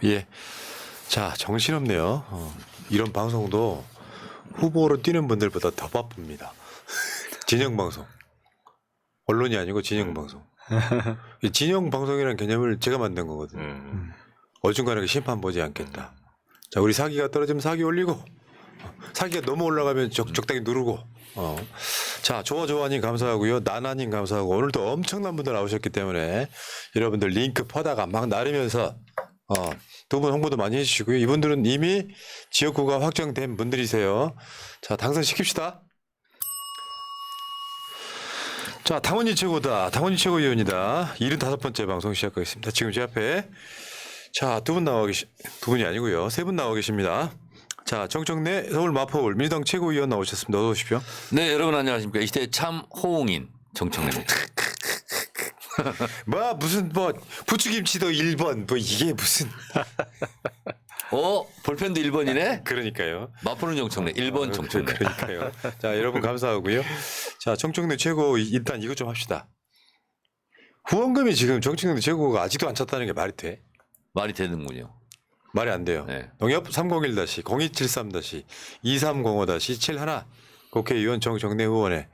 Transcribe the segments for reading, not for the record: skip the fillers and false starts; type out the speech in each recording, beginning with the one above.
예. 자, 정신없네요. 이런 방송도 후보로 뛰는 분들보다 더 바쁩니다. 진영 방송. 언론이 아니고 진영 방송. 이 진영 방송이라는 개념을 제가 만든 거거든요. 어중간하게 심판 보지 않겠다. 자, 우리 사기가 떨어지면 사기 올리고, 사기가 너무 올라가면 적당히 누르고. 자, 조아님 감사하고요. 나나님 감사하고, 오늘도 엄청난 분들 나오셨기 때문에 여러분들 링크 퍼다가 막 나르면서 두 분 홍보도 많이 해주시고요. 이분들은 이미 지역구가 확정된 분들이세요. 자, 당선시킵시다. 자, 당원이 최고다. 당원이 최고위원이다. 75번째 방송 시작하겠습니다. 지금 제 앞에 자, 두 분이 아니고요. 세 분 나와 계십니다. 자, 정청래 서울 마포울 민주당 최고위원 나오셨습니다. 어서 오십시오. 네, 여러분 안녕하십니까. 이 시대 참 호응인 정청래입니다. 무슨 부추김치도 1번 이게 무슨 볼펜도 1번이네? 그러니까요. 마포는 정청래 1번 정청래. 그러니까요. 자, 여러분 감사하고요. 자, 정청래 최고 일단 이것 좀 합시다. 후원금이 지금 정청래 최고가 아직도 안 찼다는 게 말이 돼? 말이 되는군요. 말이 안 돼요. 네. 농협 301-0273-2305-71 국회의원 정청래 의원의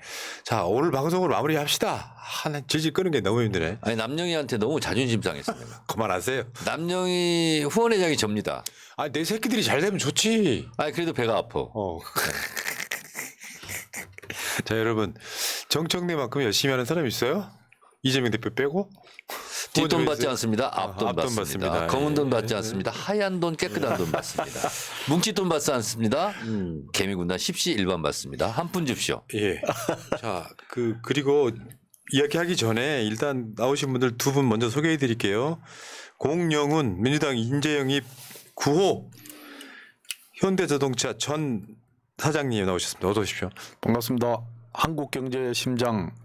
자, 오늘 방송으로 마무리합시다. 하나 질질 끄는 게 너무 힘드네. 아니 남영희한테 너무 자존심 상했습니다. 그만하세요. 남영희 후원회장이 접니다. 아, 내 새끼들이 잘 되면 좋지. 아니 그래도 배가 아파. 자, 여러분 정청래만큼 열심히 하는 사람 있어요? 이재명 대표 빼고? 뒷돈 받지 않습니다. 앞돈 앞돈 받습니다. 받습니다. 검은 돈 예. 받지 않습니다. 하얀 돈 깨끗한 돈 받습니다. 뭉칫돈 받지 않습니다. 개미군단 10시 1반 받습니다. 한 푼 줍시오. 예. 자, 그리고 이야기하기 전에 일단 나오신 분들 두 분 먼저 소개해 드릴게요. 공영훈 민주당 인재영입 9호 현대자동차 전 사장님 나오셨습니다. 어서 오십시오. 반갑습니다. 한국경제의 심장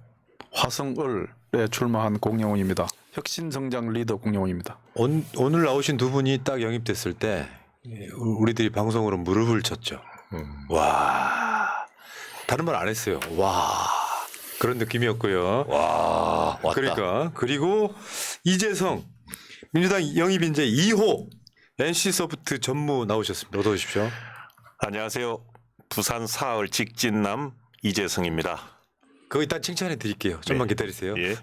화성을에 출마한 공영훈입니다. 혁신성장 리더 공영훈입니다. 오늘 나오신 두 분이 딱 영입됐을 때 우리들이 방송으로 무릎을 쳤죠. 와, 다른 말 안 했어요. 와, 그런 느낌이었고요. 와 왔다. 그러니까 그리고 이재성 민주당 영입 인재 2호 NC소프트 전무 나오셨습니다. 어서 오십시오. 안녕하세요. 부산 사흘 직진남 이재성입니다. 그거 일단 칭찬해 드릴게요. 좀만 기다리세요. 예.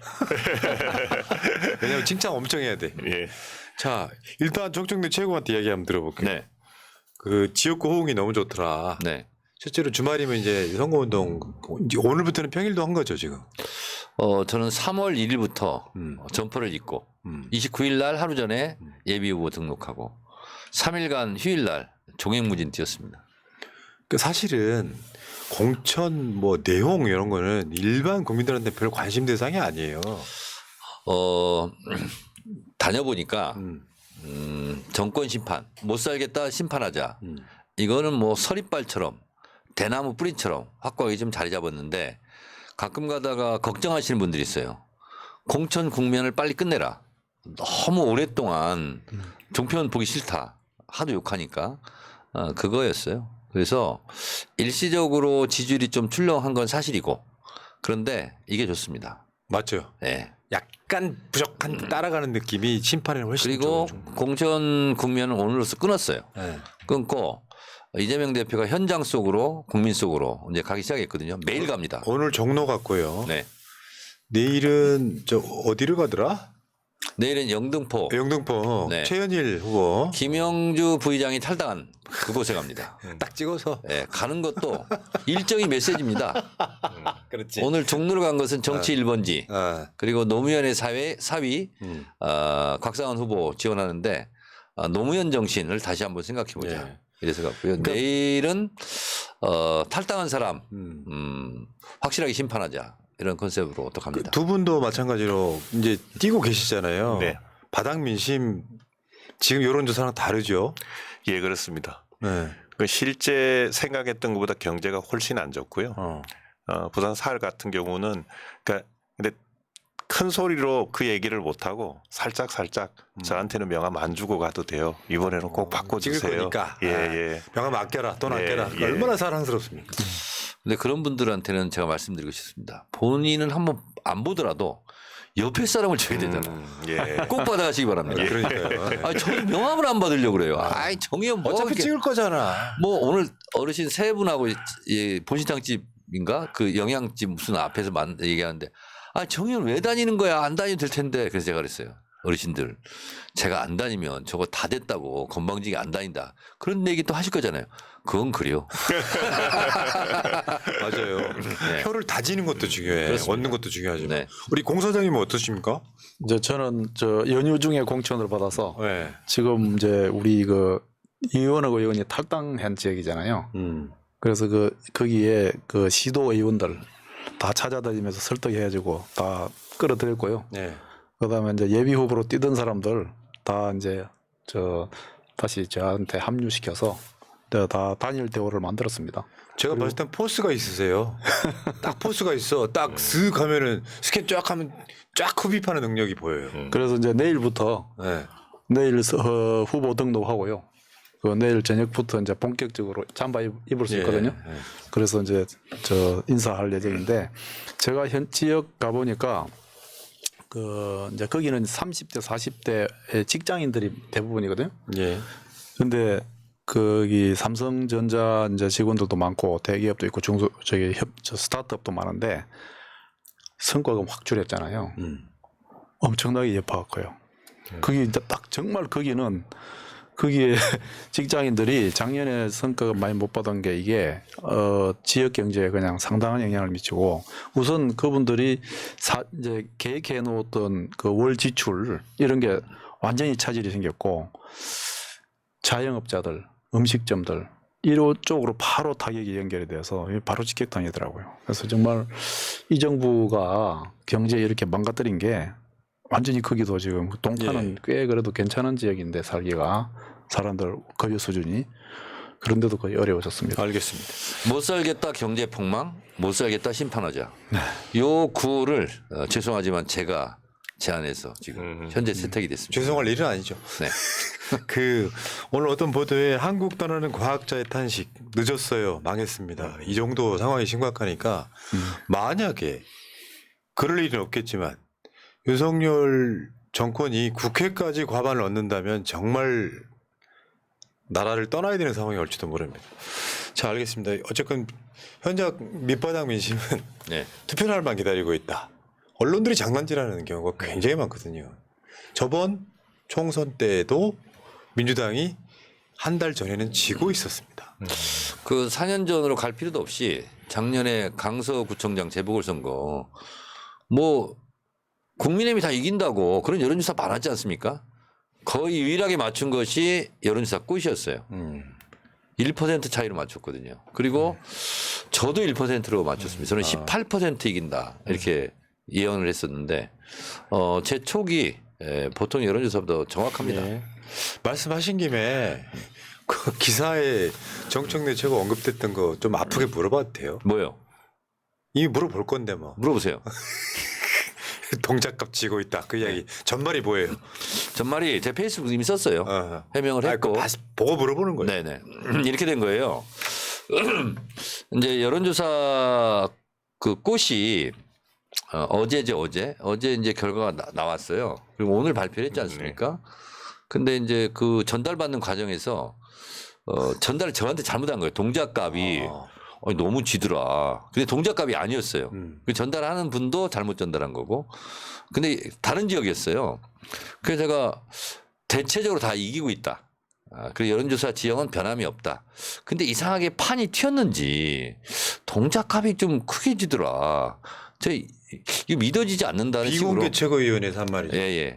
왜냐하면 칭찬 엄청 해야 돼. 예. 자, 일단 정청래 최고한테 이야기 한번 들어볼게요. 네. 그 지역구 호응이 너무 좋더라. 네. 실제로 주말이면 이제 선거운동 이제 오늘부터는 평일도 한 거죠 지금. 저는 3월 1일부터 점퍼를 입고 29일 날 하루 전에 예비 후보 등록하고 3일간 휴일 날 종횡무진 뛰었습니다. 그 사실은 공천 내용 이런 거는 일반 국민들한테 별 관심 대상이 아니에요. 다녀보니까 정권 심판 못 살겠다 심판하자 이거는 서리빨처럼 대나무 뿌리처럼 확고하게 좀 자리 잡았는데 가끔 가다가 걱정하시는 분들이 있어요. 공천 국면을 빨리 끝내라. 너무 오랫동안 종편 보기 싫다. 하도 욕하니까 그거였어요. 그래서 일시적으로 지지율이 좀 출렁한 건 사실이고 그런데 이게 좋습니다. 맞죠? 네. 약간 부족한 따라가는 느낌이 심판에는 훨씬 그리고 좀. 공천 국면은 오늘로서 끊었어요. 네. 끊고 이재명 대표가 현장 속으로 국민 속으로 이제 가기 시작했거든요. 매일 갑니다. 오늘 종로 갔고요. 네. 내일은 어디를 가더라? 내일은 영등포 영등포 네. 최현일 후보 김영주 부의장이 탈당한 그곳에 갑니다. 딱 찍어서. 네, 가는 것도 일정이 메시지입니다. 그렇지. 오늘 종로를 간 것은 정치 1번지 그리고 노무현의 사위 곽상원 후보 지원하는데 노무현 정신을 다시 한번 생각해 보자. 네. 이래서 갔고요. 내일은 탈당한 사람 확실하게 심판하자. 이런 컨셉으로 어떡합니다. 두 분도 마찬가지로 이제 뛰고 계시잖아요. 네. 바닥 민심 지금 여론조사랑 다르죠. 예, 그렇습니다. 네. 그 실제 생각했던 것보다 경제가 훨씬 안 좋고요. 부산 사흘 같은 경우는 근데 큰 소리로 그 얘기를 못 하고 살짝 저한테는 명함 안 주고 가도 돼요. 이번에는 꼭 바꿔주세요. 찍을 거니까. 예. 명함 아껴라. 돈 네, 아껴라. 예. 얼마나 사랑스럽습니까? 근데 그런 분들한테는 제가 말씀드리고 싶습니다. 본인은 한번 안 보더라도 옆에 사람을 줘야 되잖아. 예. 꼭 받아가시기 바랍니다. 그러니까요. 아, 저는 명함을 안 받으려고 그래요. 아이, 정의원 뭐 어차피 이렇게 찍을 거잖아. 뭐 오늘 어르신 세 분하고 본시장집인가 그 영양집 무슨 앞에서 얘기하는데 아, 정의원 왜 다니는 거야? 안 다니도 될 텐데. 그래서 제가 그랬어요. 어르신들 제가 안 다니면 저거 다 됐다고 건방지게 안 다닌다. 그런 얘기 또 하실 거잖아요. 그건 그래요. 맞아요. 네. 표를 다지는 것도 중요해. 그렇습니다. 얻는 것도 중요하지만. 네. 우리 공 사장님은 어떠십니까? 이제 저는 저 연휴 중에 공천을 받아서 네. 지금 이제 우리 그 이원호 의원이 탈당한 지역이잖아요. 그래서 거기에 그 시도 의원들 다 찾아다니면서 설득해가지고 다 끌어들였고요. 네. 그다음에 이제 예비 후보로 뛰던 사람들 다 이제 다시 저한테 합류시켜서 다 단일 대우를 만들었습니다. 제가 봤을 땐 포스가 있으세요. 딱 포스가 있어. 딱 쓱 하면은 스캔 쫙 하면 쫙 흡입하는 능력이 보여요. 그래서 이제 내일부터 네. 내일 후보 등록하고요. 그 내일 저녁부터 이제 본격적으로 잠바 입을 수 있거든요. 예, 예. 그래서 이제 저 인사할 예정인데 제가 현 지역 가 보니까 그 이제 거기는 30대 40대 직장인들이 대부분이거든요. 예. 근데 거기 삼성전자 이제 직원들도 많고 대기업도 있고 저 스타트업도 많은데 성과가 확 줄였잖아요. 엄청나게 여파가 커요. 그게 이제 딱 정말 거기에 직장인들이 작년에 성과가 많이 못 받은 게 이게 지역 경제에 그냥 상당한 영향을 미치고 우선 그분들이 이제 계획해 놓았던 그 월 지출 이런 게 완전히 차질이 생겼고 자영업자들, 음식점들 이쪽으로 바로 타격이 연결이 돼서 바로 직격탄이더라고요. 그래서 정말 이 정부가 경제 이렇게 망가뜨린 게 완전히 거기도 지금 동탄은 꽤 그래도 괜찮은 지역인데 살기가 사람들 거유 수준이 그런데도 거의 어려워졌습니다. 알겠습니다. 못 살겠다 경제 폭망, 못 살겠다 심판하자. 요 구호를 죄송하지만 제가 제안해서 지금 현재 채택이 됐습니다. 죄송할 일은 아니죠. 네. 오늘 어떤 보도에 한국 떠나는 과학자의 탄식 늦었어요. 망했습니다. 이 정도 상황이 심각하니까 만약에 그럴 일은 없겠지만 윤석열 정권이 국회까지 과반을 얻는다면 정말 나라를 떠나야 되는 상황이 올지도 모릅니다. 자, 알겠습니다. 어쨌건 현재 밑바닥 민심은 네. 투표 날만 기다리고 있다. 언론들이 장난질하는 경우가 굉장히 많거든요. 저번 총선 때도 민주당이 한 달 전에는 지고 있었습니다. 그 4년 전으로 갈 필요도 없이 작년에 강서구청장 재보궐선거 뭐 국민의힘이 다 이긴다고 그런 여론조사 많았지 않습니까? 거의 유일하게 맞춘 것이 여론조사 꽃이었어요. 1% 차이로 맞췄거든요. 그리고 저도 1%로 맞췄습니다. 저는 18% 이긴다 이렇게 예언을 했었는데 제 촉이 보통 여론조사보다 정확합니다. 네. 말씀하신 김에 그 기사에 정청래 최고 언급됐던 거 좀 아프게 물어봐도 돼요? 뭐요? 이미 물어볼 건데 뭐. 물어보세요. 동작값 지고 있다. 그 이야기. 전말이 뭐예요? 전말이 제 페이스북 이미 썼어요. 해명을 했고. 보고 물어보는 거예요. 네네. 이렇게 된 거예요. 이제 여론조사 그 꽃이 어제 이제 결과가 나왔어요. 그리고 오늘 발표를 했지 않습니까? 근데 이제 그 전달받는 과정에서 전달을 저한테 잘못한 거예요. 동작값이 너무 지더라. 근데 동작값이 아니었어요. 그 전달하는 분도 잘못 전달한 거고. 근데 다른 지역이었어요. 그래서 제가 대체적으로 다 이기고 있다. 그리고 여론조사 지형은 변함이 없다. 근데 이상하게 판이 튀었는지 동작값이 좀 크게 지더라. 이거 믿어지지 않는다는 식으로. 비공개 최고위원회에서 한 말이죠. 예.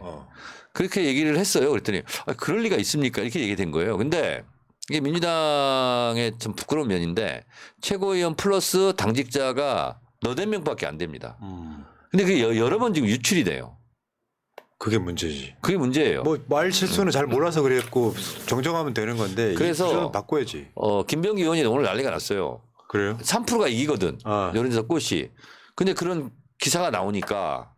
그렇게 얘기를 했어요. 그랬더니 그럴 리가 있습니까? 이렇게 얘기된 거예요. 근데 이게 민주당의 좀 부끄러운 면인데 최고위원 플러스 당직자가 너댓 명밖에 안 됩니다. 근데 그게 여러 번 지금 유출이 돼요. 그게 문제지. 그게 문제예요. 뭐 말 실수는 잘 몰라서 그랬고 정정하면 되는 건데 그래서 이 구조는 바꿔야지. 김병기 의원이 오늘 난리가 났어요. 그래요? 3%가 이기거든. 여론조사 꽃이. 근데 그런 기사가 나오니까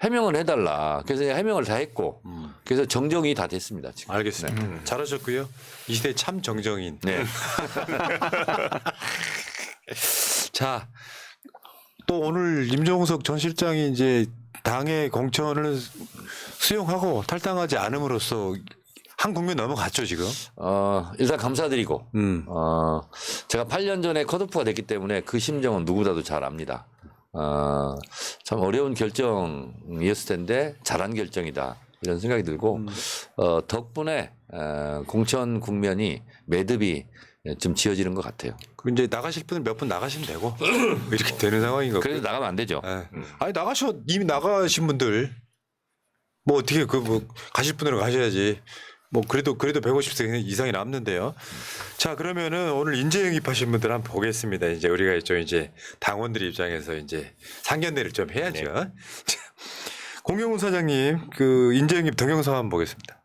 해명을 해달라. 그래서 해명을 다 했고 그래서 정정이 다 됐습니다. 지금. 알겠습니다. 잘하셨고요. 이 시대 참 정정인. 네. 자, 또 오늘 임종석 전 실장이 이제 당의 공천을 수용하고 탈당하지 않음으로써 한 국면 넘어갔죠 지금. 일단 감사드리고 제가 8년 전에 컷오프가 됐기 때문에 그 심정은 누구보다도 잘 압니다. 참 어려운 결정이었을 텐데 잘한 결정이다 이런 생각이 들고 덕분에 공천 국면이 매듭이 좀 지어지는 것 같아요. 그럼 이제 나가실 분은 몇 분 나가시면 되고 이렇게 되는 상황인 거고. 그래서 나가면 안 되죠. 예. 아니 나가셔 이미 나가신 분들 뭐 어떻게 그 뭐 가실 분들은 가셔야지. 뭐 그래도 150세 이상이 남는데요. 자 그러면은 오늘 인재 영입하신 분들 한번 보겠습니다. 이제 우리가 좀 이제 당원들 입장에서 이제 상견례를 좀 해야죠. 자, 공영훈 사장님 그 인재 영입 동영상 한번 보겠습니다.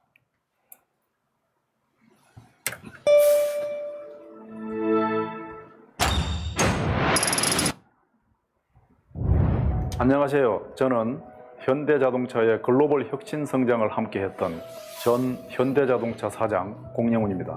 안녕하세요. 저는 현대자동차의 글로벌 혁신 성장을 함께했던 전 현대자동차 사장 공영훈입니다.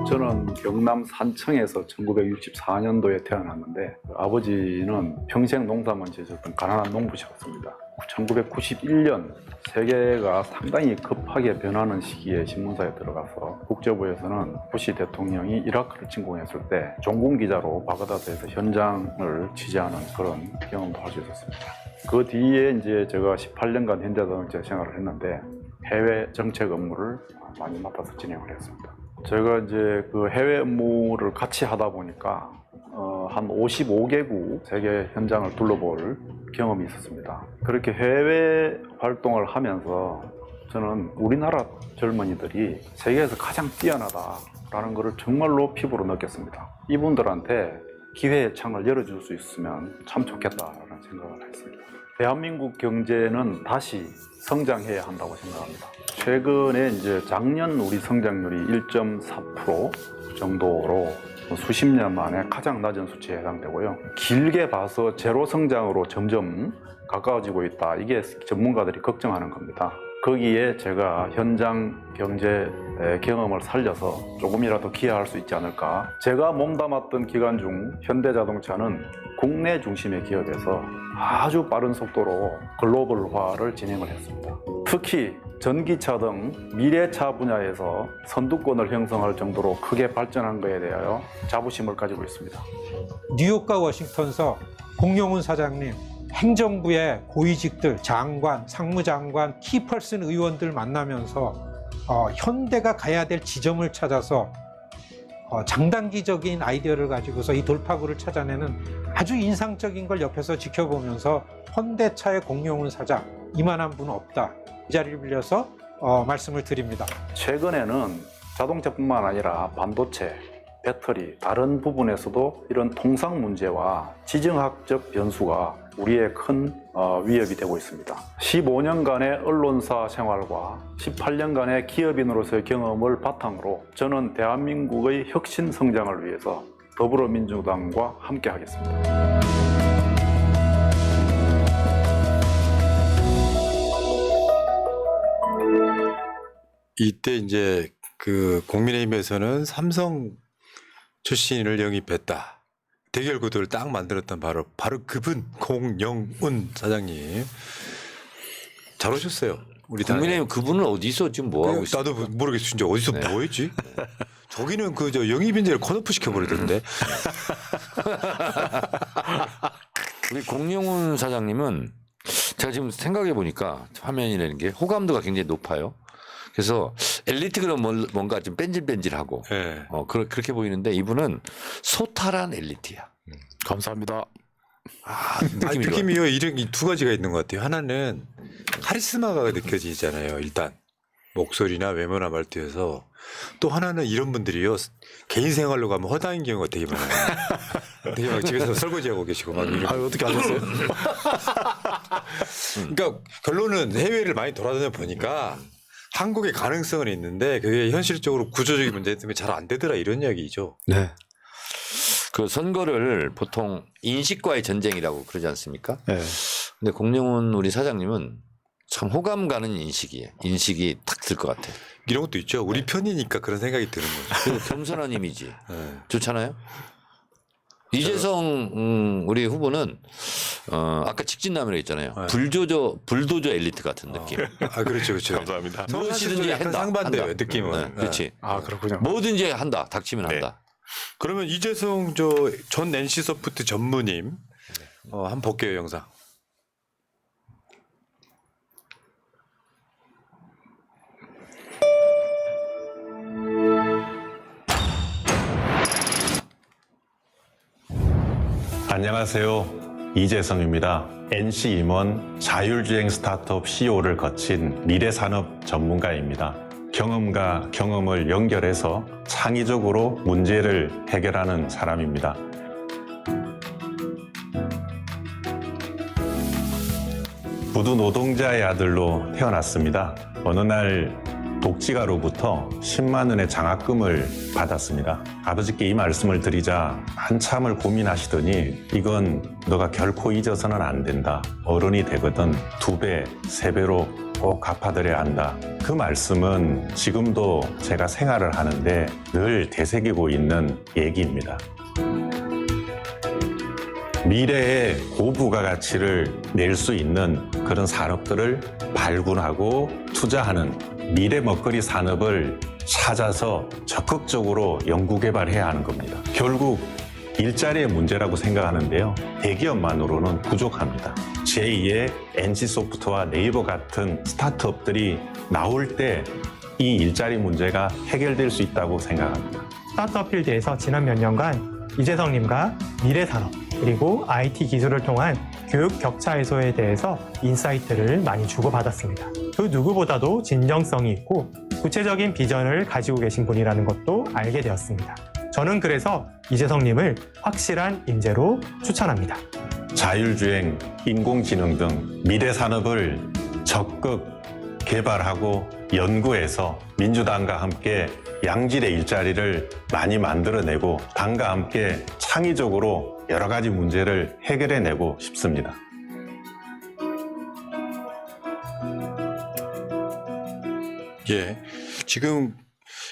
저는 경남 산청에서 1964년도에 태어났는데 아버지는 평생 농사만 지으셨던 가난한 농부셨습니다. 1991년 세계가 상당히 급하게 변하는 시기에 신문사에 들어가서 국제부에서는 부시 대통령이 이라크를 침공했을 때 종군 기자로 바그다드에서 현장을 취재하는 그런 경험도 할 수 있었습니다. 그 뒤에 이제 제가 18년간 현대자동차 생활을 했는데 해외 정책 업무를 많이 맡아서 진행을 했습니다. 제가 이제 그 해외 업무를 같이 하다 보니까 한 55개국 세계 현장을 둘러볼 경험이 있었습니다. 그렇게 해외 활동을 하면서 저는 우리나라 젊은이들이 세계에서 가장 뛰어나다라는 것을 정말로 피부로 느꼈습니다. 이분들한테 기회의 창을 열어줄 수 있으면 참 좋겠다라는 생각을 했습니다. 대한민국 경제는 다시 성장해야 한다고 생각합니다. 최근에 이제 작년 우리 성장률이 1.4% 정도로 수십 년 만에 가장 낮은 수치에 해당되고요. 길게 봐서 제로 성장으로 점점 가까워지고 있다. 이게 전문가들이 걱정하는 겁니다. 거기에 제가 현장 경제 경험을 살려서 조금이라도 기여할 수 있지 않을까. 제가 몸담았던 기간 중 현대자동차는 국내 중심의 기업에서 아주 빠른 속도로 글로벌화를 진행을 했습니다. 특히 전기차 등 미래차 분야에서 선두권을 형성할 정도로 크게 발전한 것에 대하여 자부심을 가지고 있습니다. 뉴욕과 워싱턴서 공영훈 사장님, 행정부의 고위직들, 장관, 상무장관, 키퍼슨 의원들 만나면서 현대가 가야 될 지점을 찾아서 장단기적인 아이디어를 가지고서 이 돌파구를 찾아내는 아주 인상적인 걸 옆에서 지켜보면서 현대차의 공영훈 사장, 이만한 분은 없다. 이 자리를 빌려서 말씀을 드립니다. 최근에는 자동차뿐만 아니라 반도체, 배터리, 다른 부분에서도 이런 통상 문제와 지정학적 변수가 우리의 큰 위협이 되고 있습니다. 15년간의 언론사 생활과 18년간의 기업인으로서의 경험을 바탕으로 저는 대한민국의 혁신 성장을 위해서 더불어민주당과 함께 하겠습니다. 이때 이제 그 국민의힘에서는 삼성 출신을 영입했다. 대결 구도를 딱 만들었던 바로 그분 공영훈 사장님. 잘 오셨어요. 우리 국민의힘 그분은 어디서 지금 뭐 하고 있어요? 나도 모르겠어. 진짜 어디서 네. 뭐 했지? 저기는 그 저 영입인재를 컷오프 시켜버리던데. 우리 공영훈 사장님은 제가 지금 생각해 보니까 화면이라는 게 호감도가 굉장히 높아요. 그래서 엘리트가 뭔가 좀 뺀질뺀질하고 네. 그렇게 보이는데 이분은 소탈한 엘리트야. 감사합니다. 느낌이요. 이런 두 가지가 있는 것 같아요. 하나는 카리스마가 느껴지잖아요. 일단 목소리나 외모나 말투에서. 또 하나는 이런 분들이요. 개인 생활로 가면 허당인 경우가 되게 많아요. 되게 막 집에서 설거지하고 계시고 막 이런. 어떻게 아셨어요? 그러니까 결론은 해외를 많이 돌아다녀 보니까 한국의 가능성은 있는데 그게 현실적으로 구조적인 문제 때문에 잘 안 되더라 이런 이야기죠. 네. 그 선거를 보통 인식과의 전쟁이라고 그러지 않습니까? 네. 근데 공영훈 우리 사장님은 참 호감 가는 인식이 탁 들 것 같아요. 이런 것도 있죠. 우리 편이니까 그런 생각이 드는 거죠. 그리고 겸손한 이미지 네. 좋잖아요. 이재성 우리 후보는 아까 직진남이라고 했잖아요. 네. 불도저 엘리트 같은 느낌. 아 그렇죠, 그렇죠. 감사합니다. 무엇이든지 약간 한다. 상반돼요, 한다. 느낌은. 네, 그렇지. 아 그렇군요. 뭐든지 한다. 닥치면 네. 한다. 그러면 이재성 전 NC 소프트 전무님 한번 볼게요 영상. 안녕하세요. 이재성입니다. NC 임원 자율주행 스타트업 CEO를 거친 미래산업 전문가입니다. 경험과 경험을 연결해서 창의적으로 문제를 해결하는 사람입니다. 부두 노동자의 아들로 태어났습니다. 어느 날 독지가로부터 10만 원의 장학금을 받았습니다. 아버지께 이 말씀을 드리자 한참을 고민하시더니 이건 너가 결코 잊어서는 안 된다. 어른이 되거든 2배, 3배로 꼭 갚아드려야 한다. 그 말씀은 지금도 제가 생활을 하는데 늘 되새기고 있는 얘기입니다. 미래의 고부가가치를 낼 수 있는 그런 산업들을 발굴하고 투자하는 미래 먹거리 산업을 찾아서 적극적으로 연구개발해야 하는 겁니다. 결국 일자리의 문제라고 생각하는데요. 대기업만으로는 부족합니다. 제2의 NC소프트와 네이버 같은 스타트업들이 나올 때 이 일자리 문제가 해결될 수 있다고 생각합니다. 스타트업 필드에서 지난 몇 년간 이재성님과 미래산업 그리고 IT 기술을 통한 교육 격차 해소에 대해서 인사이트를 많이 주고받았습니다. 그 누구보다도 진정성이 있고 구체적인 비전을 가지고 계신 분이라는 것도 알게 되었습니다. 저는 그래서 이재성님을 확실한 인재로 추천합니다. 자율주행, 인공지능 등 미래 산업을 적극 개발하고 연구해서 민주당과 함께 양질의 일자리를 많이 만들어내고 당과 함께 창의적으로 여러 가지 문제를 해결해내고 싶습니다. 예, 지금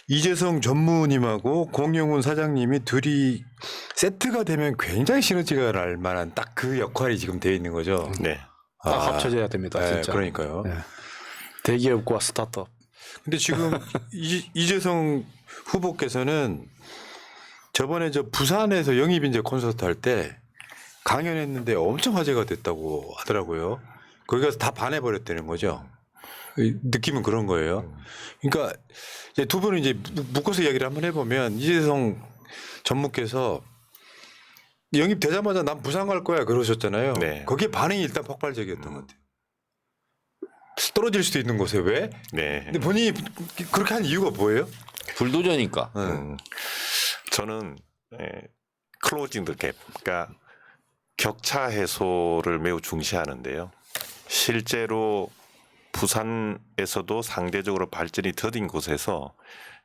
이재성 전무님하고 공영훈 사장님이 둘이 세트가 되면 굉장히 시너지가 날 만한 딱 그 역할이 지금 되어 있는 거죠. 네. 딱 합쳐져야 됩니다. 네, 진짜. 그러니까요. 네. 대기업과 스타트업. 근데 지금 이재성 후보께서는 저번에 저 부산에서 영입인재 콘서트 할 때 강연했는데 엄청 화제가 됐다고 하더라고요. 거기 가서 다 반해버렸다는 거죠. 느낌은 그런 거예요. 그러니까 이제 두 분은 이제 묶어서 이야기를 한번 해보면 이재성 전무께서 영입되자마자 난 부산 갈 거야 그러셨잖아요. 네. 거기에 반응이 일단 폭발적이었던 것 같아요. 떨어질 수도 있는 곳에 왜? 네. 근데 본인이 그렇게 한 이유가 뭐예요? 불도저니까. 저는 클로징 더 갭, 그러니까 격차 해소를 매우 중시하는데요. 실제로 부산에서도 상대적으로 발전이 더딘 곳에서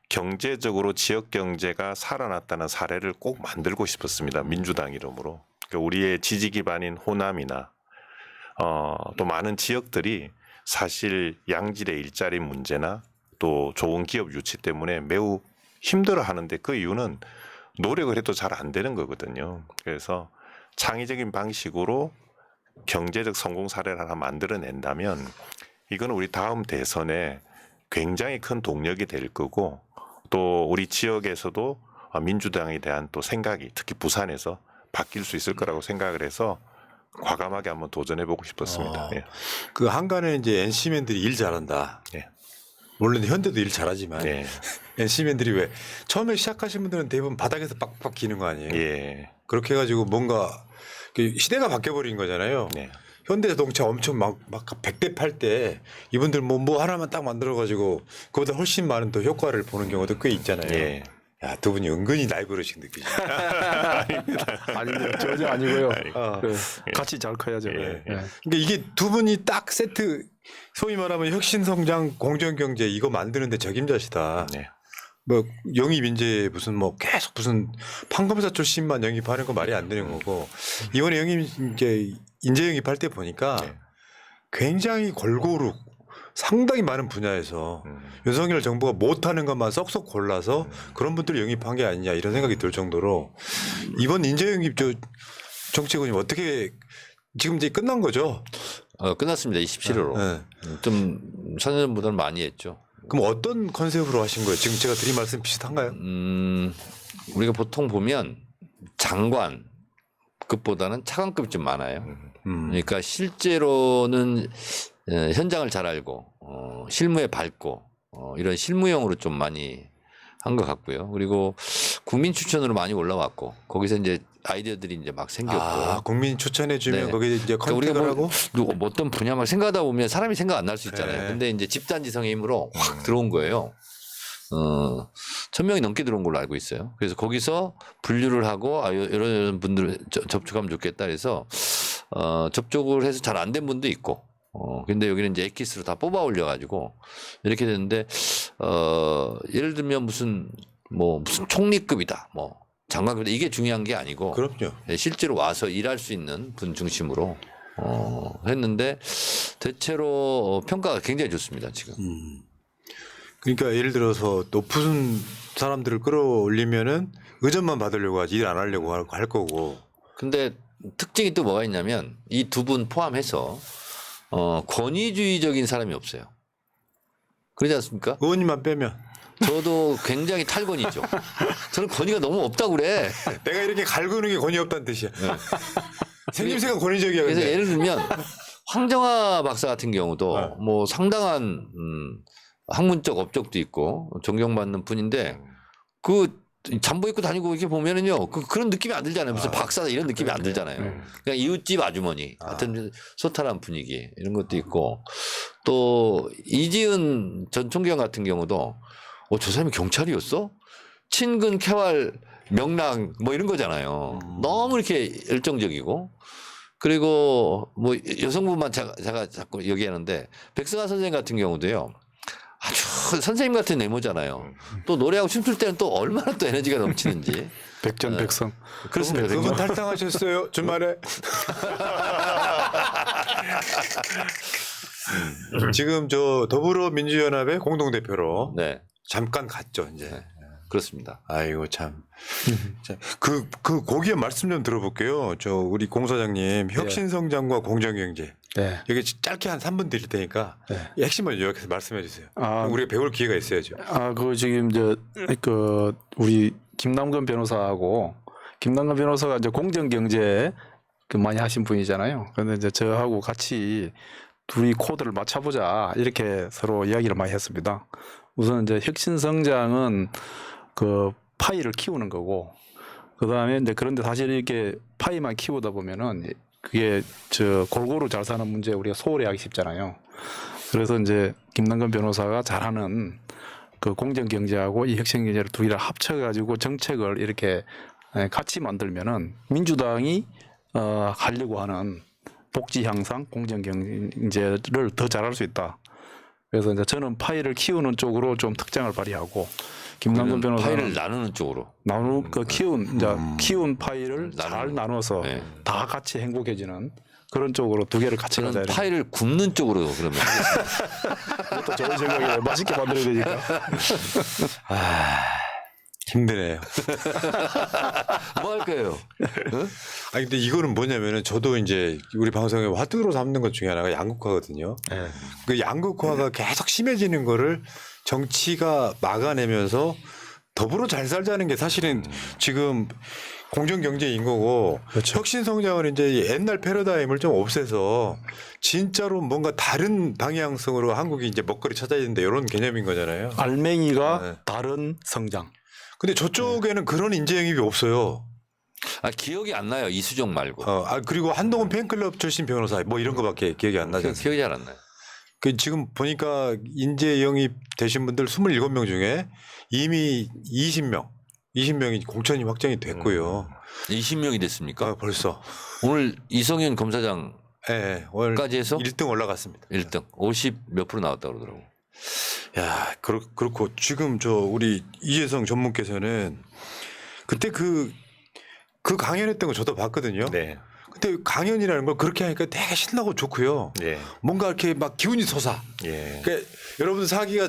경제적으로 지역 경제가 살아났다는 사례를 꼭 만들고 싶었습니다. 민주당 이름으로. 그러니까 우리의 지지 기반인 호남이나 또 많은 지역들이 사실 양질의 일자리 문제나 또 좋은 기업 유치 때문에 매우 힘들어하는데 그 이유는 노력을 해도 잘 안 되는 거거든요. 그래서 창의적인 방식으로 경제적 성공 사례를 하나 만들어낸다면 이건 우리 다음 대선에 굉장히 큰 동력이 될 거고 또 우리 지역에서도 민주당에 대한 또 생각이 특히 부산에서 바뀔 수 있을 거라고 생각을 해서 과감하게 한번 도전해보고 싶었습니다. 예. 그 한간에 이제 NC맨들이 일 잘한다. 예. 물론 현대도 일 잘하지만 예. NC맨들이 왜 처음에 시작하신 분들은 대부분 바닥에서 빡빡 기는 거 아니에요? 예. 그렇게 해가지고 뭔가 시대가 바뀌어버린 거잖아요. 네. 현대자동차 엄청 막 100대 8대 이분들 뭐 하나만 딱 만들어가지고 그보다 훨씬 많은 더 효과를 보는 경우도 꽤 있잖아요. 예. 야, 두 분이 은근히 나이 버릇이 느끼죠. 아닙니다. 전혀 아니고요. 어. 그 같이 잘 커야죠. 예. 예. 그러니까 이게 두 분이 딱 세트 소위 말하면 혁신성장 공정경제 이거 만드는데 적임자시다. 네. 뭐 영입 인재 무슨 뭐 계속 무슨 판검사 출신만 영입하는 거 말이 안 되는 거고 이번에 인재 영입할 때 보니까 네. 굉장히 골고루 상당히 많은 분야에서 윤석열 정부가 못하는 것만 쏙쏙 골라서 그런 분들을 영입한 게 아니냐 이런 생각이 들 정도로 이번 인재 영입 정치권이 어떻게 지금 이제 끝난 거죠? 끝났습니다. 27호로. 네. 좀 4년 전보다는 많이 했죠. 그럼 어떤 컨셉으로 하신 거예요? 지금 제가 드린 말씀 비슷한가요? 우리가 보통 보면 장관급보다는 차관급이 좀 많아요. 그러니까 실제로는 현장을 잘 알고 실무에 밝고 이런 실무형으로 좀 많이 한 것 같고요. 그리고 국민 추천으로 많이 올라왔고 거기서 이제 아이디어들이 이제 막 생겼고. 국민 추천해 주면 네. 거기에 이제 그러니까 우리가 컨택을 하고 뭐 어떤 분야 막 생각하다 보면 사람이 생각 안 날 수 있잖아요. 네. 근데 이제 집단지성의 힘으로 확 들어온 거예요. 1,000명이 넘게 들어온 걸로 알고 있어요. 그래서 거기서 분류를 하고 이런 분들 접촉하면 좋겠다 해서 접촉을 해서 잘 안 된 분도 있고 근데 여기는 이제 엑기스로 다 뽑아 올려 가지고 이렇게 됐는데 예를 들면 무슨 총리급이다 뭐 장관급이다 이게 중요한 게 아니고 그럼요. 실제로 와서 일할 수 있는 분 중심으로 했는데 대체로 평가가 굉장히 좋습니다 지금. 그러니까 예를 들어서 높은 사람들을 끌어올리면은 의전만 받으려고 하지 일 안 하려고 할 거고. 근데 특징이 또 뭐가 있냐면 이 두 분 포함해서 권위주의적인 사람이 없어요. 그러지 않습니까? 의원님만 빼면 저도 굉장히 탈권이죠. 저는 권위가 너무 없다고 그래. 내가 이렇게 갈구는 게 권위 없다는 뜻이야. 생김새가 권위적이야. 그래서 근데. 예를 들면 황정화 박사 같은 경우도 뭐 상당한 학문적 업적도 있고 존경받는 분인데 그 잠복 입고 다니고 이렇게 보면은요 그런 느낌이 안 들잖아요. 무슨 박사다 이런 느낌이 안 들잖아요. 그냥 이웃집 아주머니 같은 소탈한 분위기 이런 것도 있고 또 이지은 전 총경 같은 경우도 저 사람이 경찰이었어? 친근 쾌활 명랑 뭐 이런 거잖아요. 너무 이렇게 열정적이고 그리고 뭐 여성분만 제가 자꾸 얘기하는데 백승환 선생님 같은 경우도요. 아주 선생님 같은 외모잖아요. 또 노래하고 춤출 때는 또 얼마나 또 에너지가 넘치는지. 백전백성. 그렇습니다. 그분 탈당하셨어요 주말에. 지금 저 더불어민주연합의 공동대표로 네, 잠깐 갔죠 이제. 그렇습니다. 아이고 참. 그 거기에 말씀 좀 들어볼게요. 저 우리 공사장님 혁신성장과 공정경제. 네. 여기 짧게 한 3분 드릴 테니까 핵심을 요약해서 말씀해 주세요. 우리가 배울 기회가 있어야죠. 그 지금 우리 김남근 변호사하고 김남근 변호사가 이제 공정경제 많이 하신 분이잖아요. 그런데 이제 저하고 같이 둘이 코드를 맞춰보자 이렇게 서로 이야기를 많이 했습니다. 우선 이제 혁신성장은 그 파이를 키우는 거고, 그 다음에 이제 그런데 사실 이렇게 파이만 키우다 보면은 그게 골고루 잘 사는 문제 우리가 소홀히 하기 쉽잖아요. 그래서 이제 김남근 변호사가 잘하는 그 공정경제하고 이 혁신경제를 두 개를 합쳐가지고 정책을 이렇게 같이 만들면은 민주당이 하려고 하는 복지 향상, 공정경제를 더 잘할 수 있다. 그래서 이제 저는 파이를 키우는 쪽으로 좀 특장을 발휘하고 김남근 변호사는 파이를 나누는 쪽으로. 키운 파이를 잘 나눠서 네. 다 같이 행복해지는 그런 쪽으로 두 개를 같이 가자. 저는 파이를 굽는 쪽으로 그러면 그것도 좋은 생각이에요. 맛있게 만들어야 되니까. 힘드네요. 뭐 할 거예요? 아니 근데 이거는 뭐냐면은 저도 이제 우리 방송에 화두로 삼는 것 중에 하나가 양극화거든요. 그 양극화가 계속 심해지는 거를 정치가 막아내면서 더불어 잘 살자는 게 사실은 지금 공정경제인 거고 혁신성장은 이제 옛날 패러다임을 좀 없애서 진짜로 뭔가 다른 방향성으로 한국이 이제 먹거리 찾아야 된다 이런 개념인 거잖아요. 알맹이가 다른 성장. 근데 저쪽에는 그런 인재 영입이 없어요. 기억이 안 나요. 이수정 말고. 그리고 한동훈 팬클럽 출신 변호사 뭐 이런 거밖에 기억이 안 나지 않습니까? 기억이 잘 안 나요. 그 지금 보니까 인재 영입 되신 분들 27명 중에 이미 20명이 공천이 확정이 됐고요. 20명이 됐습니까? 벌써. 오늘 이성윤 검사장 오늘까지 해서 1등 올라갔습니다. 1등 50 몇 프로 나왔다고 그러더라고. 야, 그렇고 지금 우리 이재성 전문께서는 그때 그 그 강연했던 거 저도 봤거든요. 네. 근데 강연이라는 걸 그렇게 하니까 되게 신나고 좋고요. 예. 뭔가 이렇게 막 기운이 솟아. 예. 그러니까 여러분 사기가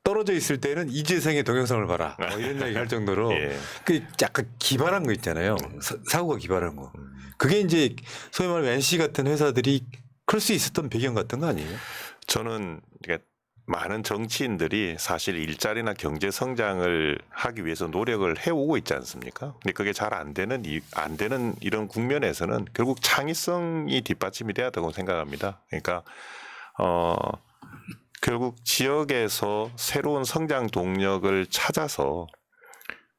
떨어져 있을 때는 이재성의 동영상을 봐라. 뭐 이런 얘기 할 정도로 예. 그 약간 기발한 거 있잖아요. 사고가 기발한 거. 그게 이제 소위 말하면 NC 같은 회사들이 클 수 있었던 배경 같은 거 아니에요? 저는 이게 많은 정치인들이 사실 일자리나 경제 성장을 하기 위해서 노력을 해오고 있지 않습니까? 근데 그게 잘 안 되는 이런 국면에서는 결국 창의성이 뒷받침이 돼야 되고 생각합니다. 그러니까 결국 지역에서 새로운 성장 동력을 찾아서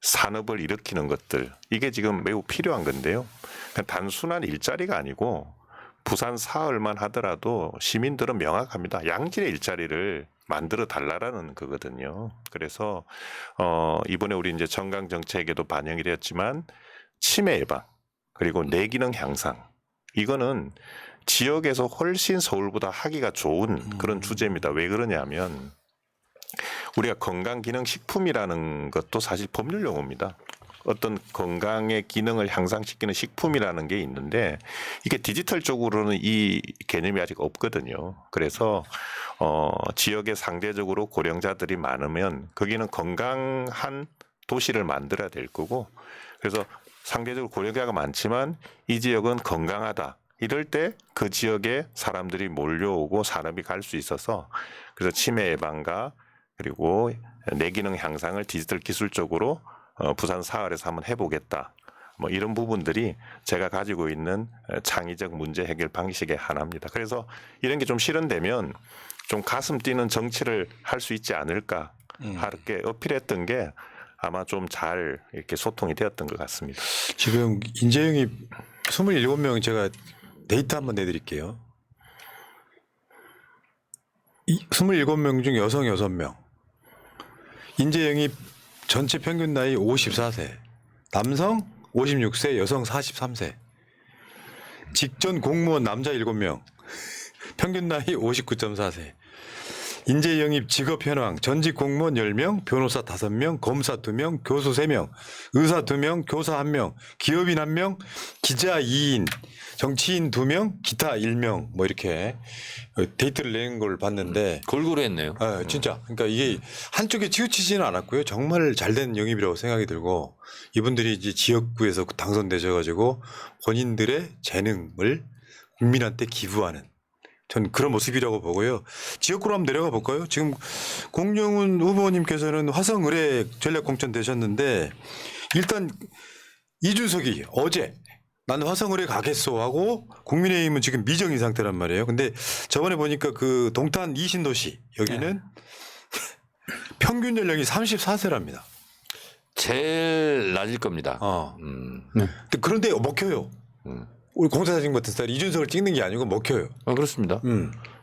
산업을 일으키는 것들 이게 지금 매우 필요한 건데요. 그냥 단순한 일자리가 아니고 부산 사흘만 하더라도 시민들은 명확합니다. 양질의 일자리를 만들어 달라라는 거거든요. 그래서 이번에 우리 이제 정강 정책에도 반영이 되었지만 치매 예방 그리고 뇌기능 향상 이거는 지역에서 훨씬 서울보다 하기가 좋은 그런 주제입니다. 왜 그러냐면 우리가 건강기능식품이라는 것도 사실 법률 용어입니다. 어떤 건강의 기능을 향상시키는 식품이라는 게 있는데 이게 디지털 쪽으로는 이 개념이 아직 없거든요. 그래서 지역에 상대적으로 고령자들이 많으면 거기는 건강한 도시를 만들어야 될 거고 그래서 상대적으로 고령자가 많지만 이 지역은 건강하다. 이럴 때 그 지역에 사람들이 몰려오고 산업이 갈 수 있어서 그래서 치매 예방과 그리고 뇌기능 향상을 디지털 기술적으로 부산 사흘에서 한번 해보겠다. 뭐 이런 부분들이 제가 가지고 있는 창의적 문제 해결 방식의 하나입니다. 그래서 이런 게 좀 실현되면 좀 가슴 뛰는 정치를 할 수 있지 않을까 하게 어필했던 게 아마 좀 잘 이렇게 소통이 되었던 것 같습니다. 지금 인재영이 27명 제가 데이터 한번 내드릴게요. 27명 중 여성 6명. 인재영입 전체 평균 나이 54세. 남성 56세, 여성 43세. 직전 공무원 남자 7명. 평균 나이 59.4세. 인재 영입 직업 현황 전직 공무원 10명, 변호사 5명, 검사 2명, 교수 3명, 의사 2명, 교사 1명, 기업인 1명, 기자 2인, 정치인 2명, 기타 1명 뭐 이렇게 데이터를 내는 걸 봤는데 골고루 했네요. 진짜 그러니까 이게 한쪽에 치우치지는 않았고요. 정말 잘된 영입이라고 생각이 들고 이분들이 이제 지역구에서 당선되셔가지고 본인들의 재능을 국민한테 기부하는 전 그런 모습이라고 보고요. 지역구로 한번 내려가 볼까요? 지금 공영훈 후보님께서는 화성 의뢰 전략공천 되셨는데 일단 이준석이 어제 나는 화성 의뢰 가겠소 하고 국민의힘은 지금 미정인 상태란 말이에요. 근데 저번에 보니까 그 동탄 이신도시 여기는 평균 연령이 34세랍니다. 제일 낮을 겁니다. 그런데 먹혀요. 우리 공사사진 같은 스타일 이준석을 찍는 게 아니고 먹혀요. 그렇습니다.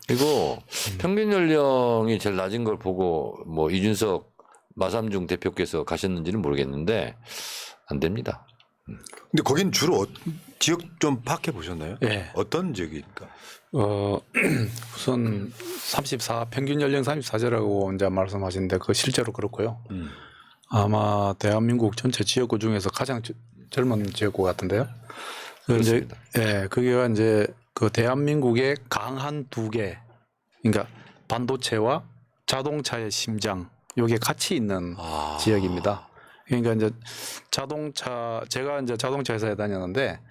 그리고 평균 연령이 제일 낮은 걸 보고 뭐 이준석 마삼중 대표께서 가셨는지는 모르겠는데 안 됩니다. 근데 거긴 주로 지역 좀 파악해 보셨나요? 예. 어떤 지역입니까? 우선 평균 연령 34세라고 이제 말씀하시는데 그 실제로 그렇고요. 아마 대한민국 전체 지역구 중에서 가장 젊은 지역구 같은데요. 그렇습니다. 예, 그게가 이제 그 대한민국의 강한 두 개, 그러니까 반도체와 자동차의 심장, 요게 같이 있는 지역입니다. 그러니까 이제 제가 이제 자동차 회사에 다녔는데,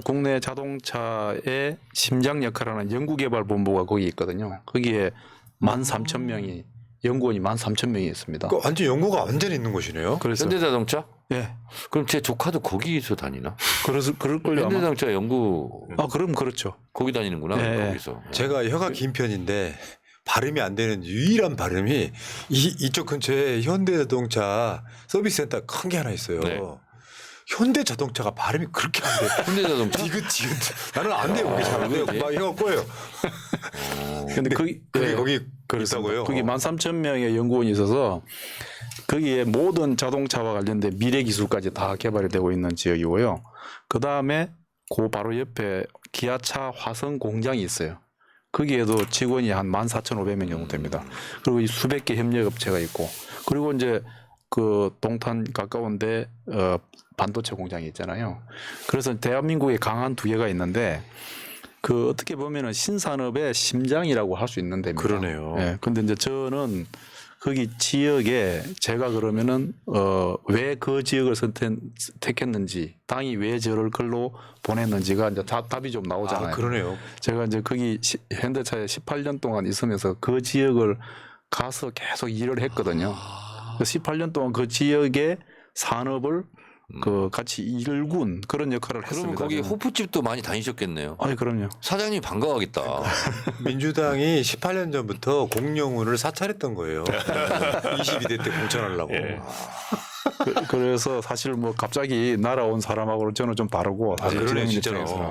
국내 자동차의 심장 역할하는 연구개발본부가 거기 있거든요. 거기에 13,000명이, 연구원이 13,000명이 있습니다. 그 완전 연구가 완전히 있는 곳이네요. 그래서 현대자동차? 예. 그럼 제 조카도 거기서 다니나? 그럴걸요. 아마. 현대자동차 연구 그럼 그렇죠. 거기 다니는구나. 네. 거기서. 제가 혀가 긴 편인데 발음이 안 되는 유일한 발음이 이쪽 근처에 현대자동차 서비스센터 큰 게 하나 있어요. 네. 현대자동차가 발음이 그렇게 안 돼. 현대자동차? 디귿. 나는 안 돼요. 그게 잘 안 돼요. 막 혀가 꼬여요. 근데 거기 있다고요? 거기 13,000명의 연구원이 있어서 거기에 모든 자동차와 관련된 미래 기술까지 다 개발이 되고 있는 지역이고요. 그 다음에 그 바로 옆에 기아차 화성 공장이 있어요. 거기에도 직원이 한 14,500명 정도 됩니다. 그리고 이 수백 개 협력업체가 있고, 그리고 이제 그 동탄 가까운데 반도체 공장이 있잖아요. 그래서 대한민국에 강한 두 개가 있는데 그 어떻게 보면은 신산업의 심장이라고 할 수 있는 데입니다. 그러네요. 예. 근데 이제 저는 거기 지역에 제가 그러면은 왜 그 지역을 선택했는지, 당이 왜 저를 글로 보냈는지가 이제 답이 좀 나오잖아요. 아, 그러네요. 제가 이제 거기 현대차에 18년 동안 있으면서 그 지역을 가서 계속 일을 했거든요. 18년 동안 그 지역의 산업을 그 같이 일군 그런 역할을 그러면 했습니다. 거기 호프집도 많이 다니셨겠네요. 아니 그럼요. 사장님이 반가워하겠다. 민주당이 18년 전부터 공영훈을 사찰했던 거예요. 22대 때 공천하려고. 예. 그래서 사실 뭐 갑자기 날아온 사람하고는 저는 좀 다르고 아, 사실 그러네, 진행 진짜로. 입장에서는.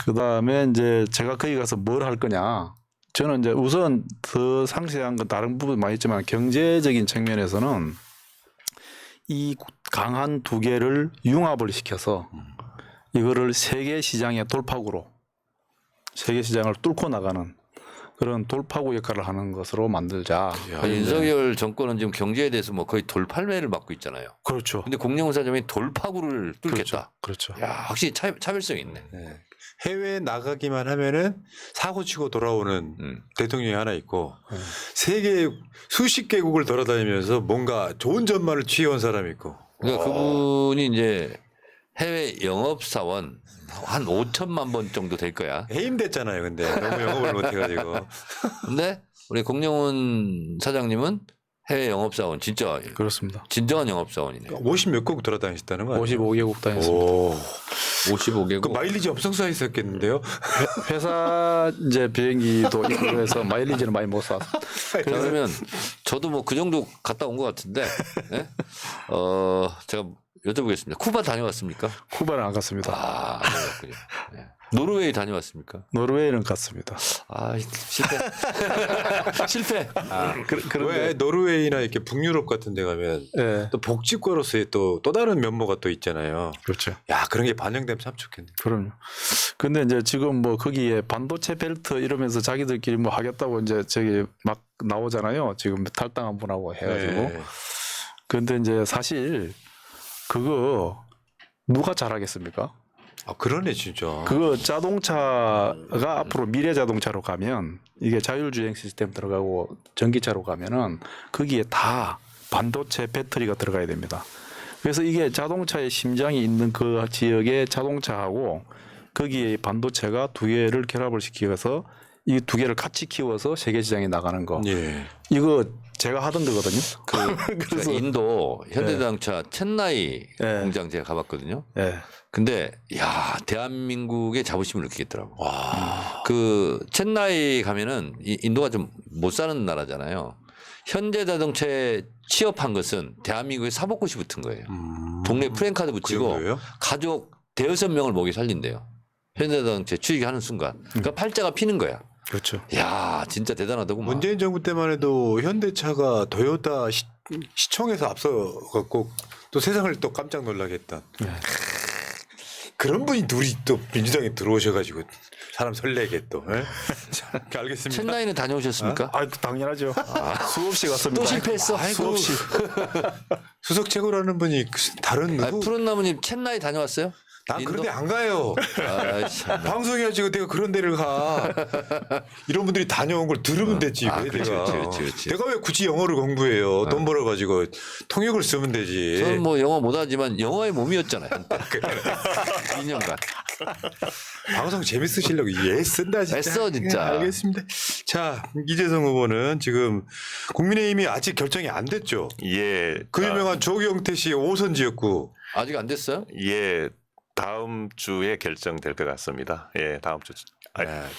그다음에 이제 제가 거기 가서 뭘 할 거냐. 저는 이제 우선 더 상세한 건 다른 부분 많이 있지만 경제적인 측면에서는 이 강한 두 개를 융합을 시켜서 이거를 세계 시장의 돌파구로 세계 시장을 뚫고 나가는 그런 돌파구 역할을 하는 것으로 만들자. 윤석열 정권은 지금 경제에 대해서 뭐 거의 돌팔매를 맞고 있잖아요. 그렇죠. 근데 공영훈 사장이 돌파구를 뚫겠다. 그렇죠. 야, 확실히 차별성이 있네. 네. 해외에 나가기만 하면은 사고 치고 돌아오는 대통령이 하나 있고 세계 수십 개국을 돌아다니면서 뭔가 좋은 점만을 취해온 사람이 있고. 그러니까 그분이 이제 해외 영업사원 한 5천만 번 정도 될 거야. 해임됐잖아요. 근데 너무 영업을 못해가지고. 근데 우리 공영훈 사장님은 해외 영업사원 진짜 그렇습니다. 진정한 영업사원이네. 50 몇 개국 돌아다니셨다는 거 아니에요? 55개국 다녔습니다. 오. 55개국. 그 마일리지 엄청 쌓여 있었겠는데요? 회사 이제 비행기도 있고 해서 마일리지는 많이 못 샀어. 그러면 저도 뭐 그 정도 갔다 온 것 같은데, 네? 제가 여쭤보겠습니다. 쿠바 다녀왔습니까? 쿠바는 안 갔습니다. 아, 그렇군요. 네. 노르웨이 다녀왔습니까? 노르웨이는 갔습니다. 아, 실패. 실패. 왜 노르웨이나 이렇게 북유럽 같은 데 가면 예, 또 복지과로서의 또 다른 면모가 또 있잖아요. 그렇죠. 야, 그런 게 반영되면 참 좋겠네. 그럼요. 근데 이제 지금 뭐 거기에 반도체 벨트 이러면서 자기들끼리 뭐 하겠다고 이제 저기 막 나오잖아요. 지금 탈당한 분하고 해가지고. 네. 근데 이제 사실 그거 누가 잘하겠습니까? 아, 그러네, 진짜. 그거 자동차가 앞으로 미래 자동차로 가면 이게 자율주행 시스템 들어가고 전기차로 가면은 거기에 다 반도체 배터리가 들어가야 됩니다. 그래서 이게 자동차의 심장이 있는 그 지역의 자동차하고 거기에 반도체가 두 개를 결합을 시켜서 이 두 개를 같이 키워서 세계 시장에 나가는 거. 예. 이거 제가 하던 거거든요. 그래서 인도 현대자동차 첸나이 공장 제가 가봤거든요. 예. 근데 야, 대한민국의 자부심을 느끼겠더라고. 그 첸나이 가면은 인도가 좀 못 사는 나라잖아요. 현대자동차에 취업한 것은 대한민국에 사법고시 붙은 거예요. 동네 프랜카드 붙이고 정도예요? 가족 대여섯 명을 먹이 살린대요. 현대자동차 취직하는 순간. 그러니까 팔자가 피는 거야. 그렇죠. 야, 진짜 대단하다고. 막. 문재인 정부 때만 해도 현대차가 도요타 시청에서 앞서갖고 또 세상을 또 깜짝 놀라게 했던 그런 분이 둘이 또 민주당에 들어오셔가지고 사람 설레게 또. 예? 자, 알겠습니다. 첸나이는 다녀오셨습니까? 아, 당연하죠. 수없이 갔습니다. 또 실패했어. 수없이. 수석 최고라는 분이 다른 누구? 푸른 나무님 첸나이 다녀왔어요? 난 인도? 그런데 안 가요. 아, 참. 방송해야지 내가 그런 데를 가. 이런 분들이 다녀온 걸 들으면 되지. 아, 왜 그렇지, 내가. 그렇지, 그렇지. 내가 왜 굳이 영어를 공부해요. 돈 벌어가지고 통역을 쓰면 되지. 저는 뭐 영어 못하지만 영어의 몸이었잖아요. 한때. 2년간. 방송 재밌으시려고 애 쓴다 진짜. 애써, 진짜. 알겠습니다. 자, 이재성 후보는 지금 국민의힘이 아직 결정이 안 됐죠. 예. 그 유명한 조경태 씨의 5선 지역구. 아직 안 됐어요? 예. 다음 주에 결정될 것 같습니다. 예, 다음 주.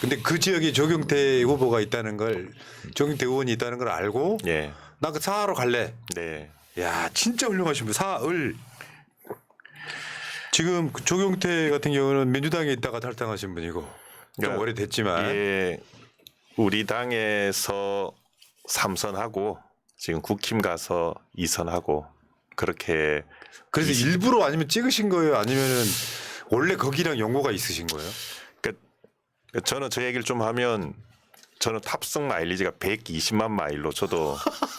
근데 그 지역에 조경태 후보가 있다는 걸, 조경태 의원이 있다는 걸 알고 예. 나 그 사하로 갈래. 네. 야, 진짜 훌륭하신 분. 사을. 지금 그 조경태 같은 경우는 민주당에 있다가 탈당하신 분이고 좀 그러니까 오래됐지만 예. 우리 당에서 3선하고 지금 국힘 가서 2선하고 그렇게 그래서 일부러 아니면 찍으신 거예요? 아니면은 원래 거기랑 연고가 있으신 거예요? 저는 저 얘기를 좀 하면 저는 탑승 마일리지가 120만 마일로 저도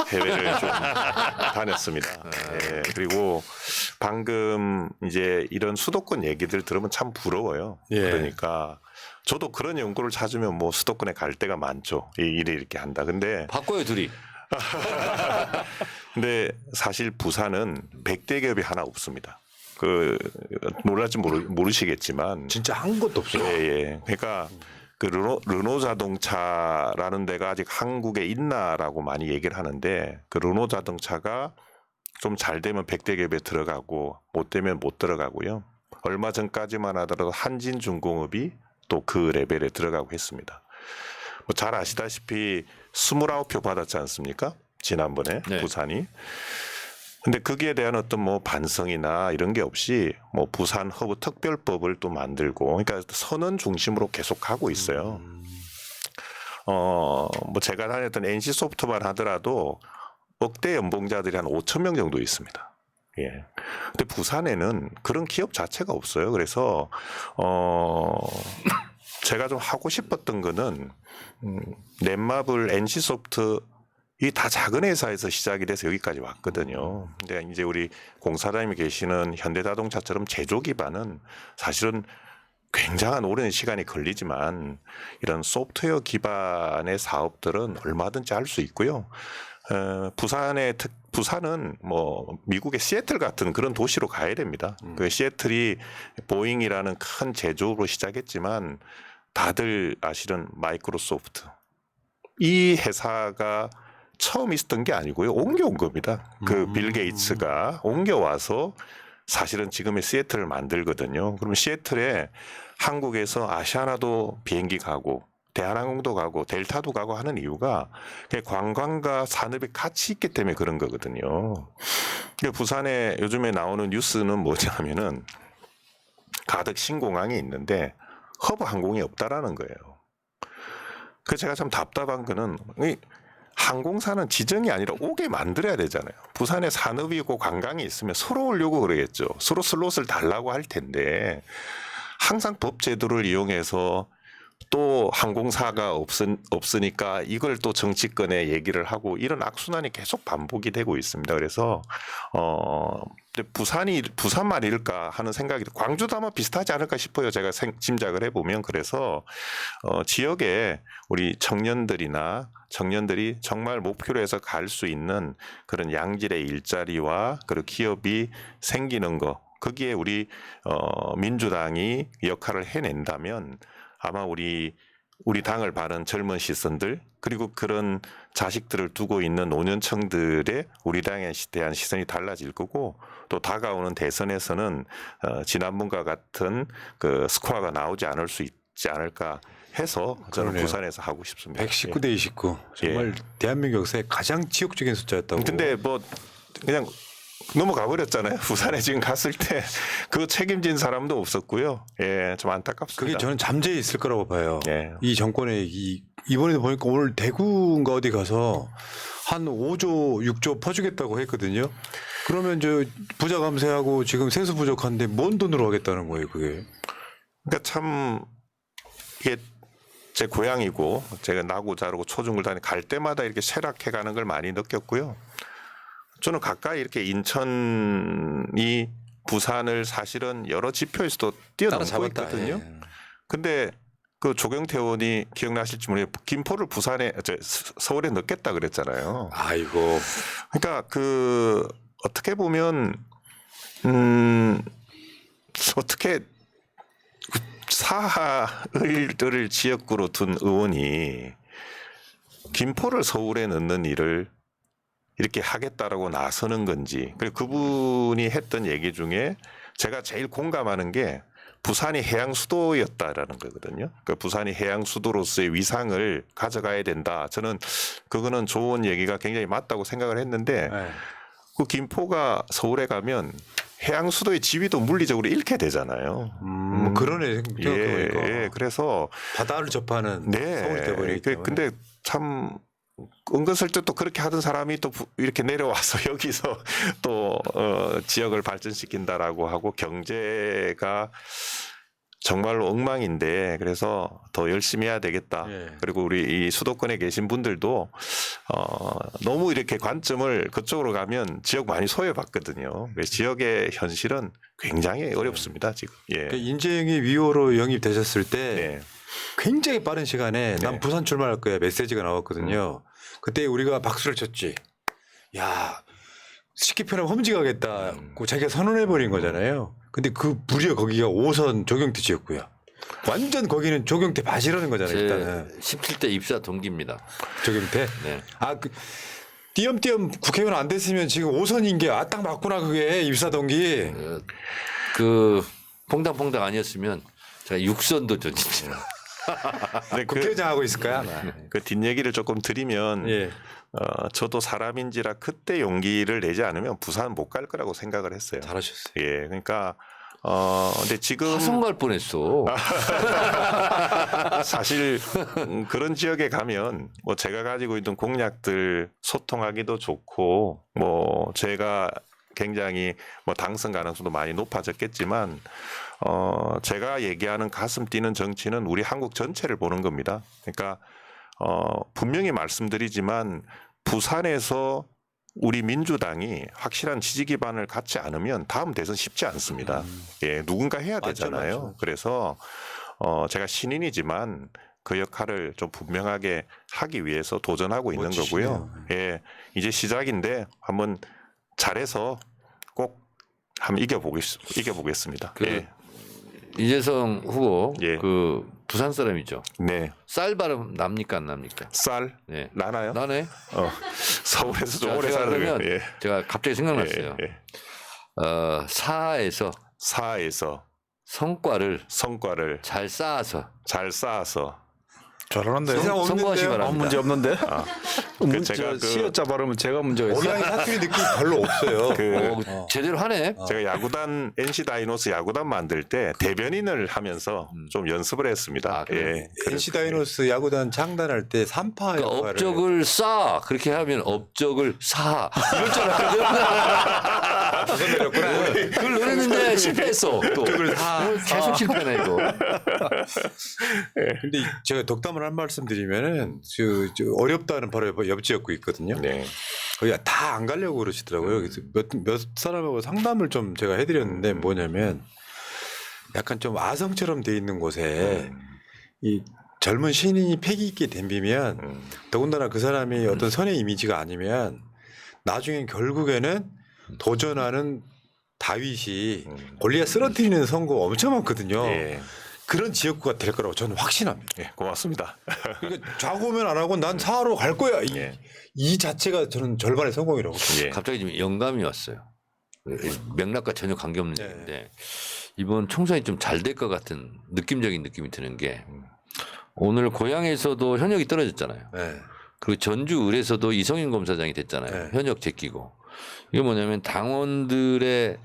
해외를 좀 다녔습니다. 예, 그리고 방금 이제 이런 수도권 얘기들 들으면 참 부러워요. 예. 그러니까 저도 그런 연구를 찾으면 뭐 수도권에 갈 데가 많죠. 이 일을 이렇게 한다. 근데 바꿔요 둘이. 근데 사실 부산은 100대 기업이 하나 없습니다. 그 놀랄지 모르시겠지만 진짜 한 것도 없어요. 예, 예. 그러니까 그 르노 자동차라는 데가 아직 한국에 있나라고 많이 얘기를 하는데 그 르노 자동차가 좀 잘 되면 100대 기업에 들어가고 못 되면 못 들어가고요. 얼마 전까지만 하더라도 한진중공업이 또 그 레벨에 들어가고 했습니다. 뭐 잘 아시다시피 29표 받았지 않습니까? 지난번에 네. 부산이. 근데 거기에 대한 어떤 뭐 반성이나 이런 게 없이 뭐 부산 허브 특별법을 또 만들고 그러니까 선언 중심으로 계속 가고 있어요. 뭐 제가 다녔던 NC 소프트만 하더라도 억대 연봉자들이 한 5천 명 정도 있습니다. 예. 근데 부산에는 그런 기업 자체가 없어요. 그래서 제가 좀 하고 싶었던 거는 넷마블, NC 소프트 이 다 작은 회사에서 시작이 돼서 여기까지 왔거든요. 근데 이제 우리 공사장님이 계시는 현대자동차처럼 제조 기반은 사실은 굉장한 오랜 시간이 걸리지만 이런 소프트웨어 기반의 사업들은 얼마든지 할 수 있고요. 부산은 뭐 미국의 시애틀 같은 그런 도시로 가야 됩니다. 그 시애틀이 보잉이라는 큰 제조로 시작했지만 다들 아시는 마이크로소프트 이 회사가 처음 있었던 게 아니고요. 옮겨온 겁니다. 그 빌 게이츠가 옮겨와서 사실은 지금의 시애틀을 만들거든요. 그러면 시애틀에 한국에서 아시아나도 비행기 가고 대한항공도 가고 델타도 가고 하는 이유가 관광과 산업이 같이 있기 때문에 그런 거거든요. 부산에 요즘에 나오는 뉴스는 뭐냐면은 가덕 신공항이 있는데 허브 항공이 없다라는 거예요. 그 제가 참 답답한 거는 항공사는 지정이 아니라 오게 만들어야 되잖아요. 부산에 산업이 있고 관광이 있으면 서로 오려고 그러겠죠. 서로 슬롯을 달라고 할 텐데 항상 법 제도를 이용해서 또 항공사가 없으니까 이걸 또 정치권에 얘기를 하고 이런 악순환이 계속 반복이 되고 있습니다. 그래서 부산만 일까 하는 생각이 광주도 아마 비슷하지 않을까 싶어요. 제가 짐작을 해보면 그래서 지역에 우리 청년들이 정말 목표로 해서 갈 수 있는 그런 양질의 일자리와 그리고 기업이 생기는 거 거기에 우리 민주당이 역할을 해낸다면 아마 우리 당을 바른 젊은 시선들 그리고 그런 자식들을 두고 있는 노년층들의 우리 당에 대한 시선이 달라질 거고 또 다가오는 대선에서는 지난번과 같은 그 스코어가 나오지 않을 수 있지 않을까 해서 저는 그러네요. 부산에서 하고 싶습니다. 119대 29 정말 대한민국 역사의 가장 지역적인 숫자였다고. 근데 뭐 그냥 넘어가 버렸잖아요. 부산에 지금 갔을 때 그거 책임진 사람도 없었고요. 예, 좀 안타깝습니다. 그게 저는 잠재해 있을 거라고 봐요. 예. 이 정권의 이번에도 보니까 오늘 대구인가 어디 가서 한 5조, 6조 퍼주겠다고 했거든요. 그러면 저 부자 감세하고 지금 세수 부족한데 뭔 돈으로 하겠다는 거예요, 그게. 그러니까 참 이게 제 고향이고 제가 나고 자라고 초중을 다니 갈 때마다 이렇게 쇠락해 가는 걸 많이 느꼈고요. 저는 가까이 이렇게 인천이 부산을 사실은 여러 지표에서도 뛰어넘고 있거든요. 근데 그 조경태 의원이 기억나실지 모르겠는데 김포를 서울에 넣겠다 그랬잖아요. 아이고. 그러니까 그 어떻게 보면 어떻게 사하을들을 지역구로 둔 의원이 김포를 서울에 넣는 일을 이렇게 하겠다라고 나서는 건지 그리고 그분이 했던 얘기 중에 제가 제일 공감하는 게 부산이 해양 수도였다라는 거거든요. 그러니까 부산이 해양 수도로서의 위상을 가져가야 된다. 저는 그거는 좋은 얘기가 굉장히 맞다고 생각을 했는데 네. 그 김포가 서울에 가면 해양 수도의 지위도 물리적으로 잃게 되잖아요. 그러네. 생각해보니까. 예, 그래서 바다를 접하는 네. 서울이 돼버리기 때문에. 근데 참 은근슬쩍 또 그렇게 하던 사람이 또 이렇게 내려와서 여기서 또 지역을 발전시킨다라고 하고 경제가 정말로 엉망인데 그래서 더 열심히 해야 되겠다. 예. 그리고 우리 이 수도권에 계신 분들도 너무 이렇게 관점을 그쪽으로 가면 지역 많이 소외받거든요. 그래서 지역의 현실은 굉장히 어렵습니다 지금. 예. 그 인재영이 위호로 영입되셨을 때 네. 굉장히 빠른 시간에 난 네. 부산 출마할 거야 메시지가 나왔거든요. 그때 우리가 박수를 쳤지. 야 쉽게 표현하면 험지가겠다고 자기가 선언해버린 거잖아요. 근데 그 무려 거기가 5선 조경태 지역구야. 완전 거기는 조경태 밭이라는 거잖아요. 제 일단은 17대 입사 동기입니다. 조경태. 네. 그 띄엄띄엄 국회의원 안 됐으면 지금 5선인 게 딱 맞구나 그게 입사동기. 그 퐁당퐁당 아니었으면 제가 6선도 전진입니다. 근데 국회의장 하고 있을 거야. 그 뒷얘기를 조금 드리면 예. 저도 사람인지라 그때 용기를 내지 않으면 부산 못 갈 거라고 생각을 했어요. 잘하셨어요. 예, 그러니까 근데 지금 화성 갈 뻔했어. 사실 그런 지역에 가면 뭐 제가 가지고 있는 공약들 소통하기도 좋고 뭐 제가 굉장히 뭐 당선 가능성도 많이 높아졌겠지만 제가 얘기하는 가슴 뛰는 정치는 우리 한국 전체를 보는 겁니다. 그러니까 분명히 말씀드리지만 부산에서 우리 민주당이 확실한 지지 기반을 갖지 않으면 다음 대선 쉽지 않습니다. 예, 누군가 해야 되잖아요. 맞죠. 그래서 제가 신인이지만 그 역할을 좀 분명하게 하기 위해서 도전하고 있는 멋지시네요. 거고요. 예, 이제 시작인데 한번 잘해서 꼭 한번 이겨보겠습니다. 그 예. 이재성 후보 예. 그 부산 사람이죠. 네, 쌀 발음 납니까 안 납니까? 쌀 네. 나나요? 나네. 서울에서 좀 자, 오래 제가 살아요. 그러면 예. 제가 갑자기 생각났어요. 예, 예. 사에서 사에서 성과를 성과를 잘 쌓아서 잘 쌓아서 잘하는데. 세상 성공하시 없는데요? 바랍니다. 아무 문제 없는데. 제가 시어자 발음은 제가 문제가 있어요. 고양이 사투리 느낌 별로 없어요. 제대로 하네. 제가 야구단 NC 다이노스 야구단 만들 때 대변인을 하면서 좀 연습을 했습니다. 아, 그래요? NC 다이노스 야구단 창단할 때 3파 그러니까 역할을 업적을 쌓아 그렇게 하면 업적을 사 이럴 줄 알았거든. 그걸 노렸는데 실패했어. 또 계속 실패네 이거. 근데 제가 덕담을 한 말씀 드리면은 저 어렵다는 바로 옆 지역구 있거든요. 네. 거기 다 안 가려고 그러시더라고요. 그래서 몇 사람하고 상담을 좀 제가 해드렸는데 뭐냐면 약간 좀 아성처럼 돼 있는 곳에 이 젊은 신인이 패기 있게 덤비면 더군다나 그 사람이 어떤 선의 이미지가 아니면 나중엔 결국에는 도전하는 다윗이 골리앗 쓰러뜨리는 선거 엄청 많거든요. 예. 그런 지역구가 될 거라고 저는 확신합니다. 예, 고맙습니다. 그러니까 좌고면 안 하고 난 사하로 갈 거야. 이 자체가 저는 절반의 성공이라고. 예. 갑자기 좀 영감이 왔어요. 맥락과 전혀 관계없는 네. 얘기인데 이번 총선이 좀 잘 될 것 같은 느낌적인 느낌이 드는 게 오늘 고향에서도 현역이 떨어졌잖아요. 네. 그리고 전주 을에서도 이성인 검사장이 됐잖아요. 네. 현역 제끼고. 이게 뭐냐면 당원들의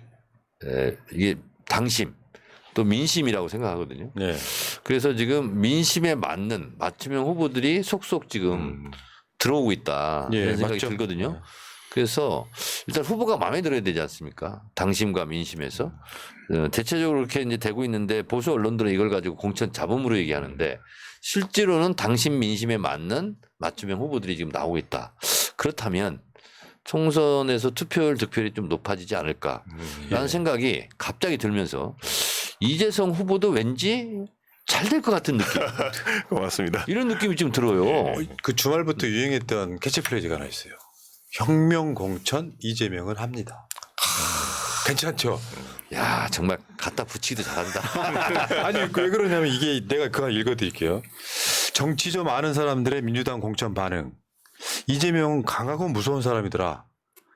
이게 당심 또 민심이라고 생각하거든요. 네. 그래서 지금 민심에 맞는 맞춤형 후보들이 속속 지금 들어오고 있다 예, 이런 생각이 맞죠. 들거든요. 네. 그래서 일단 후보가 마음에 들어야 되지 않습니까? 당심과 민심에서 대체적으로 이렇게 이제 되고 있는데 보수 언론들은 이걸 가지고 공천 잡음으로 얘기하는데 실제로는 당심 민심에 맞는 맞춤형 후보들이 지금 나오고 있다. 그렇다면 총선에서 투표율 득표율이 좀 높아지지 않을까라는 생각이 갑자기 들면서 이재성 후보도 왠지 잘 될 것 같은 느낌. 고맙습니다. 이런 느낌이 좀 들어요. 그 주말부터 유행했던 캐치프레이즈가 하나 있어요. 혁명 공천 이재명은 합니다. 괜찮죠? 야 정말 갖다 붙이기도 잘한다. 아니 왜 그러냐면 이게 내가 그거 읽어드릴게요. 정치 좀 아는 사람들의 민주당 공천 반응. 이재명은 강하고 무서운 사람이더라.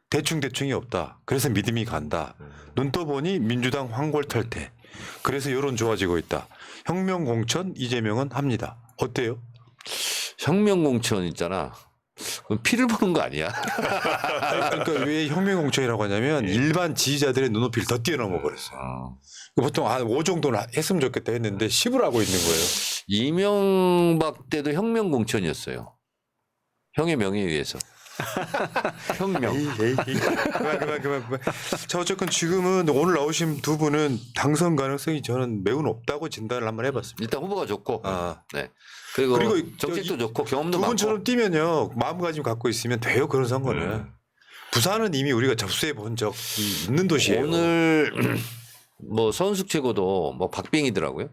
대충이 없다. 그래서 믿음이 간다. 눈 떠보니 민주당 황골탈퇴. 그래서 여론 좋아지고 있다. 혁명 공천 이재명은 합니다. 어때요? 혁명 공천 있잖아. 그건 피를 보는 거 아니야? 그러니까 왜 혁명 공천이라고 하냐면 일반 지지자들의 눈높이를 더 뛰어넘어 버렸어요. 보통 5 정도는 했으면 좋겠다 했는데 10을 하고 있는 거예요. 이명박 때도 혁명 공천이었어요. 형의 명예에 의해서. 혁명. 그만. 자, 어쨌건 지금은 오늘 나오신 두 분은 당선 가능성이 저는 매우 높다고 진단을 한번 해봤습니다. 일단 후보가 좋고, 아. 네. 그리고 그리고 정책도 이- 좋고 경험도 두 많고. 분처럼 뛰면요 마음가짐 갖고 있으면 돼요 그런 선거는. 부산은 이미 우리가 접수해 본 적이 있는 도시예요. 오늘 뭐 서은숙 최고도 뭐 박빙이더라고요.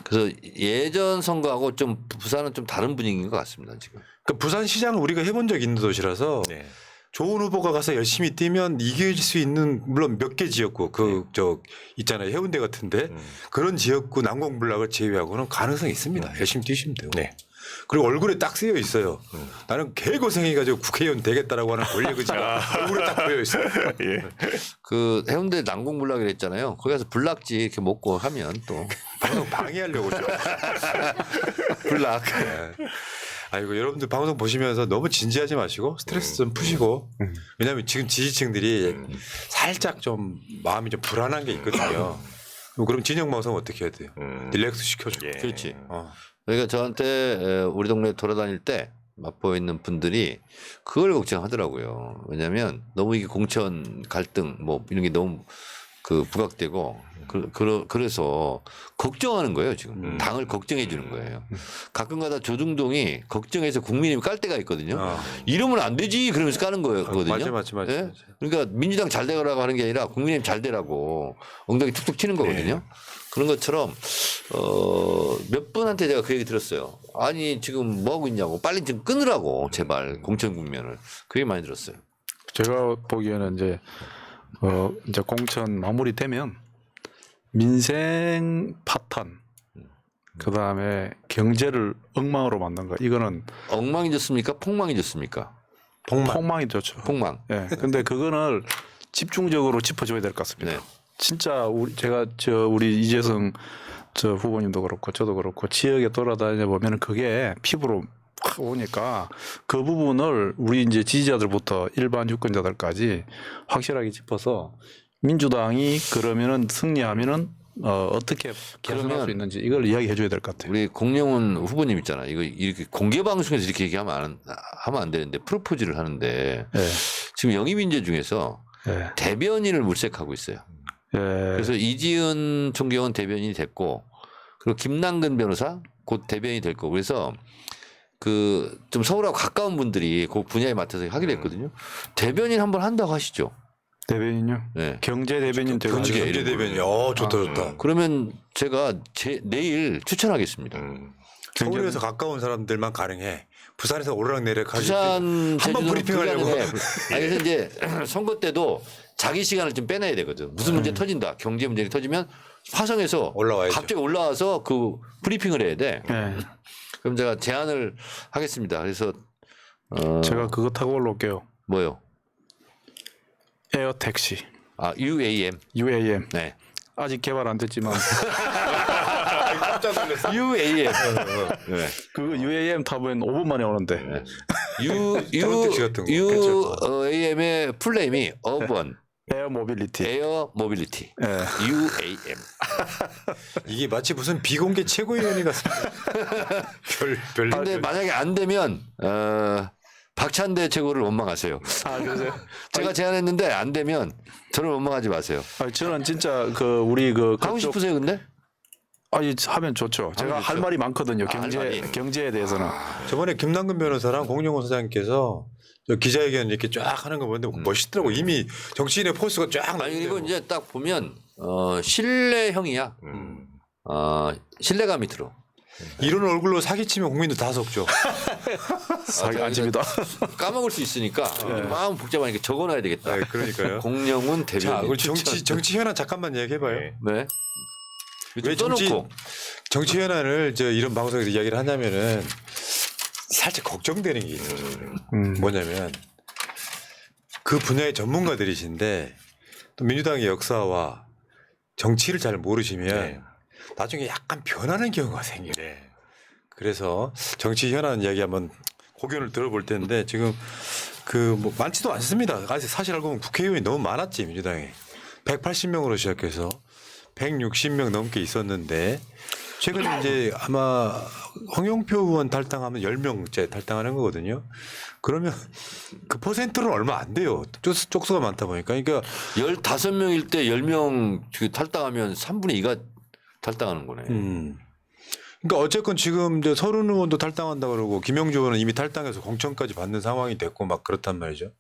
그래서 예전 선거하고 좀 부산은 좀 다른 분위기인 것 같습니다 지금. 그 부산 시장을 우리가 해본 적이 있는 도시라서 네. 좋은 후보가 가서 열심히 뛰면 이길 수 있는 물론 몇 개 지역구 그 저 있잖아요 해운대 같은데 그런 지역구 난공불락을 제외하고는 가능성이 있습니다. 열심히 뛰시면 돼요. 네. 그리고 얼굴에 딱 쓰여 있어요. 나는 개고생해가지고 국회의원 되겠다라고 하는 권력의지가 얼굴에 딱 보여 있어요. 예. 그 해운대 난공불락이라 했잖아요. 거기 가서 불락지 이렇게 먹고 하면 또 방송 방해하려고 죠. 불락. 아이고 여러분들 방송 보시면서 너무 진지하지 마시고 스트레스 좀 푸시고 왜냐하면 지금 지지층들이 살짝 좀 마음이 좀 불안한 게 있거든요. 그럼 진영 방송 어떻게 해야 돼요? 릴렉스 시켜줘. 예. 그렇지. 어. 그러니까 저한테 우리 동네 돌아다닐 때 맛보여 있는 분들이 그걸 걱정하더라고요. 왜냐하면 너무 이게 공천 갈등 뭐 이런 게 너무 그 부각되고 그래서 걱정하는 거예요 지금. 당을 걱정해 주는 거예요. 가끔가다 조중동이 걱정해서 국민의힘 깔 때가 있거든요. 이러면 안 되지 그러면서 까는 거거든요. 맞아. 예? 그러니까 민주당 잘 되라고 하는 게 아니라 국민의힘 잘 되라고 엉덩이 툭툭 치는 거거든요. 그런 것처럼 몇 분한테 제가 그 얘기 들었어요. 아니 지금 뭐 하고 있냐고 빨리 좀 끊으라고 제발 공천 국면을 그게 많이 들었어요. 제가 보기에는 이제 공천 마무리되면 민생 파탄 그 다음에 경제를 엉망으로 만든 거 이거는 엉망이 좋습니까? 폭망이 좋습니까? 폭망이 좋죠. 폭망. 예. 근데 그거는 집중적으로 짚어줘야 될 것 같습니다. 네. 진짜 제가 우리 이재성 후보님도 그렇고 저도 그렇고 지역에 돌아다녀 보면은 그게 피부로 확 오니까 그 부분을 우리 이제 지지자들부터 일반 유권자들까지 확실하게 짚어서 민주당이 그러면은 승리하면은 어떻게 개선할 그러면 수 있는지 이걸 이야기해 줘야 될 것 같아요. 우리 공영훈 후보님 있잖아. 이거 이렇게 공개 방송에서 이렇게 얘기하면 하면 안 되는데 프로포즈를 하는데 예. 지금 영입인재 중에서 예. 대변인을 물색하고 있어요. 예. 그래서 이지은 총경은 대변인이 됐고 그리고 김남근 변호사 곧 대변인이 될 거고 그래서 그 좀 서울하고 가까운 분들이 그 분야에 맡아서 하기로 했거든요. 대변인 한번 한다고 하시죠. 대변인요? 네. 경제 대변인 되고 경제 경제 대변인. 좋다. 그러면 제가 내일 추천하겠습니다. 서울에서 가까운 사람들만 가능해. 부산에서 오르락내리락 하지. 부산 한번 브리핑하려고. 아니 그래서 이제 선거 때도 자기 시간을 좀 빼놔야 되거든. 무슨 문제 터진다. 경제 문제가 터지면 화성에서 올라와야죠. 갑자기 올라와서 그 브리핑을 해야 돼. 예. 그럼 제가 제안을 하겠습니다. 그래서 제가 그거 타고 올라올게요. 뭐요? 에어 택시, 아 UAM. UAM. 네. 아직 개발 안 됐지만 깜짝 놀랐어. UAM. 네. 그거 UAM 타보면 5분 만에 오는데. 택시 같은 거. UAM의 풀네임이 어번 에어 모빌리티. 에어 모빌리티. 예. UAM. 이게 마치 무슨 비공개 최고위원회 같습니다. 별. 근데 만약에 안 되면 박찬대 최고를 원망하세요. 아 그러세요? 제가 제안했는데 안 되면 저를 원망하지 마세요. 아 저는 진짜 그 우리 그 하고 그쪽- 싶으세요, 근데? 아니 하면 좋죠. 제가 좋죠. 할 말이 많거든요. 할 말이. 경제에 대해서는. 저번에 김남근 변호사랑 공영호 사장님께서 저 기자회견 이렇게 쫙 하는 거 보는데 멋있더라고. 이미 정치인의 포스가 쫙 아니 나있고. 그리고 이제 딱 보면 신뢰형이야. 신뢰감이 들어. 이런 얼굴로 사기치면 국민들 다 속죠. 사기 안 칩니다. 까먹을 수 있으니까 마음 복잡하니까 적어놔야 되겠다. 네, 그러니까요. 공영훈 자, 대변인. 우리 정치 현안 잠깐만 얘기해봐요. 네. 왜 정치 현안을 저 이런 방송에서 이야기를 하냐면은 살짝 걱정되는 게 있어요. 뭐냐면 그 분야의 전문가들이신데 또 민주당의 역사와 정치를 잘 모르시면 나중에 약간 변하는 경우가 생겨요. 그래서 정치 현안 이야기 한번 고견을 들어볼 텐데 지금 그 뭐 많지도 않습니다. 사실 알고 보면 국회의원이 너무 많았지 민주당에 180명으로 시작해서 160명 넘게 있었는데 최근에 이제 아마 홍영표 의원 탈당하면 10명째 탈당하는 거거든요. 그러면 그 퍼센트는 얼마 안 돼요. 쪽수가 많다 보니까. 그러니까 15명일 때 10명 탈당하면 3분의 2가 탈당하는 거네. 그러니까 어쨌건 지금 이제 서른 의원도 탈당한다 그러고 김영주 의원은 이미 탈당해서 공천까지 받는 상황이 됐고 막 그렇단 말이죠.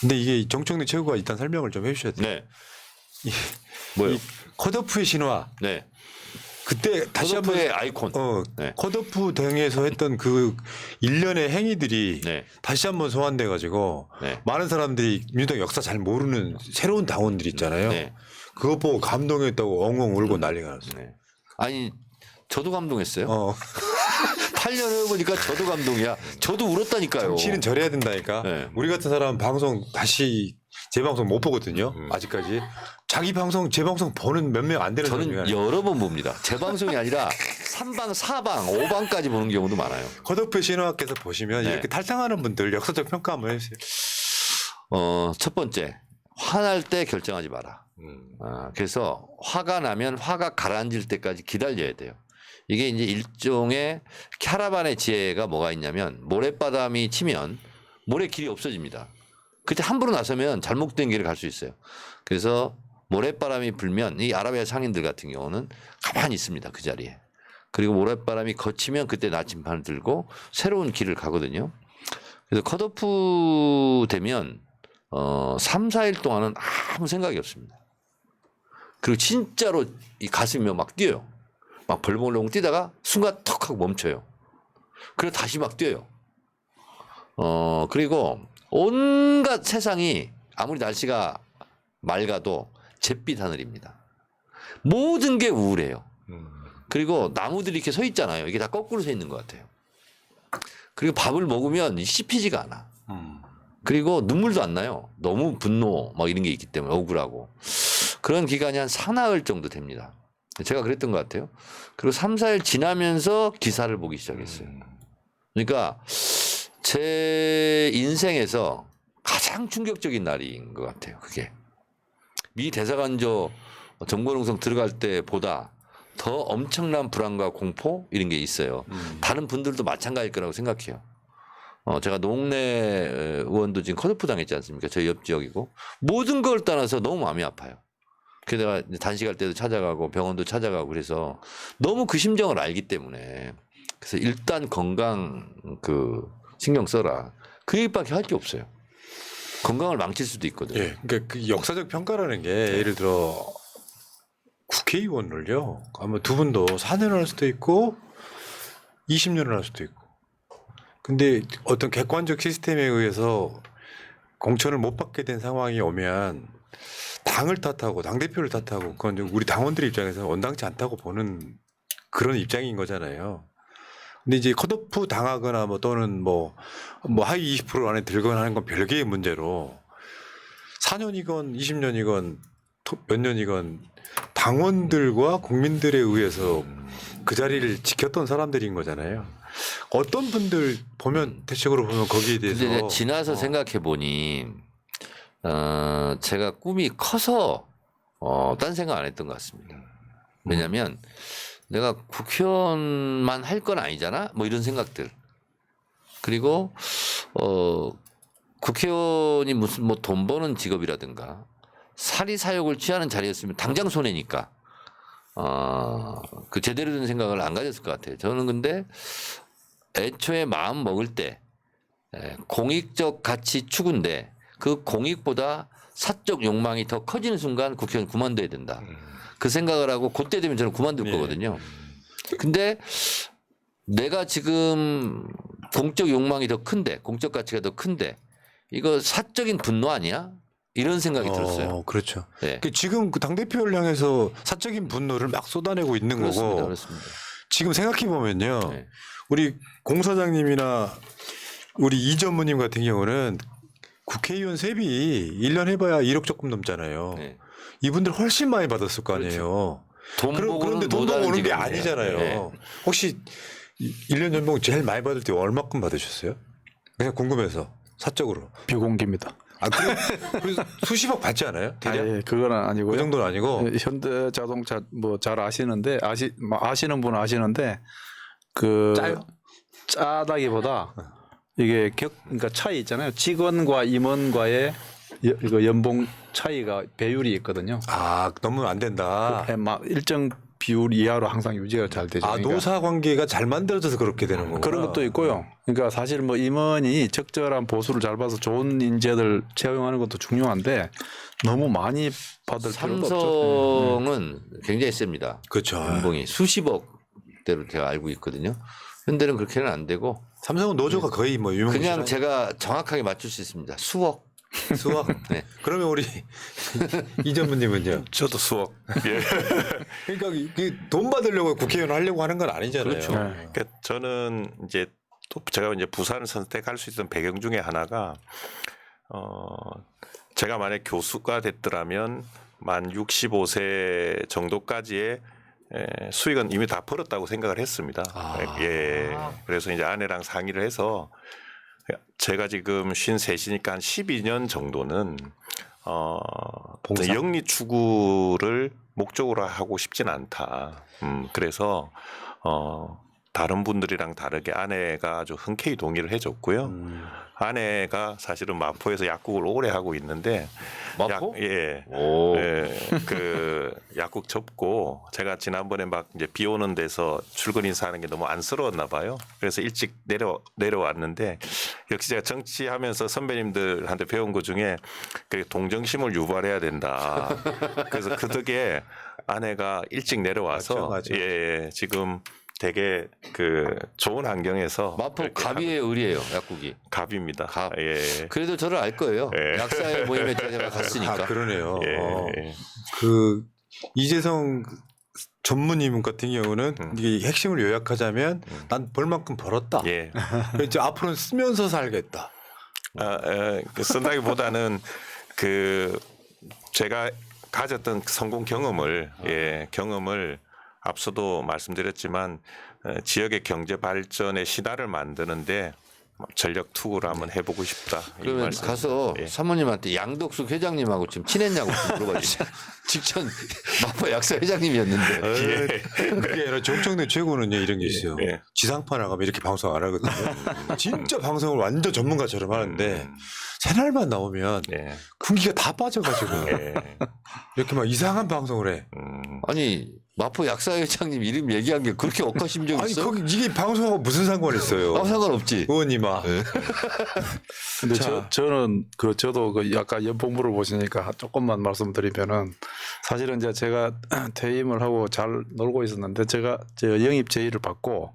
근데 이게 정청래 최고가 일단 설명을 좀 해주셔야 돼요. 네. 뭐요? 컷오프의 신화. 네. 그때 다시 한번 컷오프의 아이콘. 네. 컷오프 등에서 했던 그 일련의 행위들이 네. 다시 한번 소환돼 가지고 네. 많은 사람들이 민주당 역사 잘 모르는 새로운 당원들 있잖아요. 네. 그거 보고 감동했다고 엉엉 울고 난리가 났어요. 네. 아니 저도 감동했어요. 8년 해보니까 저도 감동이야. 저도 울었다니까요. 정치는 저래야 된다니까. 네. 우리 같은 사람 방송 다시 재방송 못 보거든요. 아직까지. 자기 방송 재방송 보는 몇 명 안 되는 저는 사람이 여러 번 봅니다. 제 방송이 아니라 3방, 4방, 5방까지 보는 경우도 많아요. 컷오프 신화께서 보시면 네. 이렇게 탈당하는 분들 역사적 평가 한번 해주세요. 첫 번째, 화날 때 결정하지 마라. 그래서 화가 나면 화가 가라앉을 때까지 기다려야 돼요. 이게 이제 일종의 캐러반의 지혜가 뭐가 있냐면 모래바람이 치면 모래 길이 없어집니다. 그때 함부로 나서면 잘못된 길을 갈 수 있어요. 그래서 모래바람이 불면 이 아라비아 상인들 같은 경우는 가만히 있습니다. 그 자리에. 그리고 모래바람이 거치면 그때 나침반을 들고 새로운 길을 가거든요. 그래서 컷오프 되면 3, 4일 동안은 아무 생각이 없습니다. 그리고 진짜로 이 가슴이 막 뛰어요. 막 벌렁벌렁 뛰다가 순간 턱 하고 멈춰요. 그리고 다시 막 뛰어요. 그리고 온갖 세상이 아무리 날씨가 맑아도 잿빛 하늘입니다. 모든 게 우울해요. 그리고 나무들이 이렇게 서 있잖아요. 이게 다 거꾸로 서 있는 것 같아요. 그리고 밥을 먹으면 씹히지가 않아. 그리고 눈물도 안 나요. 너무 분노 막 이런 게 있기 때문에 억울하고. 그런 기간이 한 사나흘 정도 됩니다. 제가 그랬던 것 같아요. 그리고 3, 4일 지나면서 기사를 보기 시작했어요. 그러니까 제 인생에서 가장 충격적인 날인 것 같아요. 그게. 미 대사관저 정보농성 들어갈 때보다 더 엄청난 불안과 공포 이런 게 있어요. 다른 분들도 마찬가지일 거라고 생각해요. 제가 농내 의원도 지금 컷오프 당했지 않습니까? 저희 옆 지역이고 모든 걸 떠나서 너무 마음이 아파요. 그래서 내가 단식할 때도 찾아가고 병원도 찾아가고 그래서 너무 그 심정을 알기 때문에 그래서 일단 건강 신경 써라. 그 얘기밖에 할 게 없어요. 건강을 망칠 수도 있거든요. 예, 그러니까 그 역사적 평가라는 게 예를 들어 국회의원을요. 아마 두 분도 4년을 할 수도 있고 20년을 할 수도 있고. 근데 어떤 객관적 시스템에 의해서 공천을 못 받게 된 상황이 오면 당을 탓하고 당대표를 탓하고 그건 우리 당원들 입장에서 원당치 않다고 보는 그런 입장인 거잖아요. 근데 이제 컷오프 당하거나 뭐 또는 뭐 하위 20% 안에 들거나 하는 건 별개의 문제로 4년이건 20년이건 몇 년이건 당원들과 국민들에 의해서 그 자리를 지켰던 사람들인 거잖아요. 어떤 분들 보면 대체적으로 보면 거기에 대해서 근데 지나서 생각해 보니 제가 꿈이 커서 딴 생각 안 했던 것 같습니다. 왜냐하면 내가 국회의원만 할 건 아니잖아. 뭐 이런 생각들. 그리고 국회의원이 무슨 뭐 돈 버는 직업이라든가 사리사욕을 취하는 자리였으면 당장 손해니까 그 제대로 된 생각을 안 가졌을 것 같아요. 저는 근데 애초에 마음 먹을 때 공익적 가치 추구인데 그 공익보다 사적 욕망이 더 커지는 순간 국회의원 그만둬야 된다. 그 생각을 하고 그때 되면 저는 그만둘 거거든요. 근데 내가 지금 공적 욕망이 더 큰데 공적 가치가 더 큰데 이거 사적인 분노 아니야? 이런 생각이 들었어요. 그렇죠. 네. 지금 그 당대표를 향해서 사적인 분노를 막 쏟아내고 있는 그렇습니다. 거고 그렇습니다. 지금 생각해 보면요. 네. 우리 공사장님이나 우리 이 전무님 같은 경우는 국회의원 세비 1년 해봐야 1억 조금 넘잖아요. 네. 이분들 훨씬 많이 받았을 거 아니에요. 돈 그런데 보고는 돈 못 보고 하는 오는 게 직업이에요. 아니잖아요. 네. 혹시 1년 연봉 제일 많이 받을 때 얼마큼 받으셨어요? 그냥 궁금해서 사적으로. 비공개입니다. 아, 그래서 수십억 받지 않아요? 대략? 아니, 그건 아니고요. 그 정도는 아니고. 현대자동차 뭐 잘 아시는데 아시는 분은 아시는데 그 짜요? 짜다기보다 이게 그러니까 차이 있잖아요. 직원과 임원과의 이거 연봉 차이가 배율이 있거든요. 아, 너무 안 된다. 막 일정 비율 이하로 항상 유지가 잘 되죠. 아, 그러니까 노사 관계가 잘 만들어져서 그렇게 되는 거구나. 그런 것도 있고요. 그러니까 사실 뭐 임원이 적절한 보수를 잘 봐서 좋은 인재들 채용하는 것도 중요한데 너무 많이 받을 필요도 없죠. 삼성은 굉장히 셉니다. 그렇죠. 연봉이 수십억대로 제가 알고 있거든요. 현대는 그렇게는 안 되고 삼성은 노조가 거의 뭐 유명. 그냥 제가 정확하게 맞출 수 있습니다. 수억. 수학. 네. 그러면 우리 이 전무님은요? 저도 수억. 예. 그러니까 이게 돈 받으려고 국회의원 하려고 하는 건 아니잖아요. 그렇죠. 그러니까 저는 이제 또 제가 이제 부산을 선택할 수 있던 배경 중에 하나가 제가 만약 교수가 됐더라면 만 65세 정도까지의 수익은 이미 다 벌었다고 생각을 했습니다. 예. 그래서 이제 아내랑 상의를 해서 제가 지금 53이니까 한 12년 정도는 봉사? 영리 추구를 목적으로 하고 싶진 않다. 그래서 다른 분들이랑 다르게 아내가 아주 흔쾌히 동의를 해줬고요. 아내가 사실은 마포에서 약국을 오래 하고 있는데 마포? 예. 오. 예, 그 약국 접고 제가 지난번에 막 이제 비 오는 데서 출근 인사하는 게 너무 안쓰러웠나 봐요. 그래서 일찍 내려왔는데 역시 제가 정치하면서 선배님들한테 배운 것 중에 그 동정심을 유발해야 된다. 그래서 그 덕에 아내가 일찍 내려와서 맞죠. 예, 지금 되게 그 좋은 환경에서 마포 이렇게 갑이의 의리예요, 약국이. 갑입니다. 갑. 예. 그래도 저를 알 거예요. 예. 약사의 모임에 제가 갔으니까. 아, 그러네요. 예. 그 이재성 전무님 같은 경우는 이게 핵심을 요약하자면 난 벌만큼 벌었다. 예. 이제 앞으로는 쓰면서 살겠다. 그 쓴다기보다는 그 제가 가졌던 성공 경험을 경험을 앞서도 말씀드렸지만 지역의 경제 발전의 신화를 만드는데 전력 투구를 한번 해보고 싶다. 이 그러면 말씀. 가서 예. 사모님한테 양덕수 회장님하고 지금 친했냐고 좀 물어봐 주세요. 직전 마포 약사 회장님이었는데. 그게 아니라 정청래 최고는요 이런 게 있어요. 예. 지상파 나가면 이렇게 방송 안 하거든요. 진짜 방송을 완전 전문가처럼 하는데 새날만 나오면 예. 군기가 다 빠져가지고 예. 이렇게 막 이상한 방송을 해. 아니 마포 약사 회장님 이름 얘기한 게 그렇게 억하신 적 아니 있어요? 거기 이게 방송하고 무슨 상관이 있어요? 아무 상관없지. 의원님아. 근데 자. 저는 저도 그 약간 연봉 물어보시니까 조금만 말씀드리면은 사실은 이제 제가 퇴임을 하고 잘 놀고 있었는데 제가 영입 제의를 받고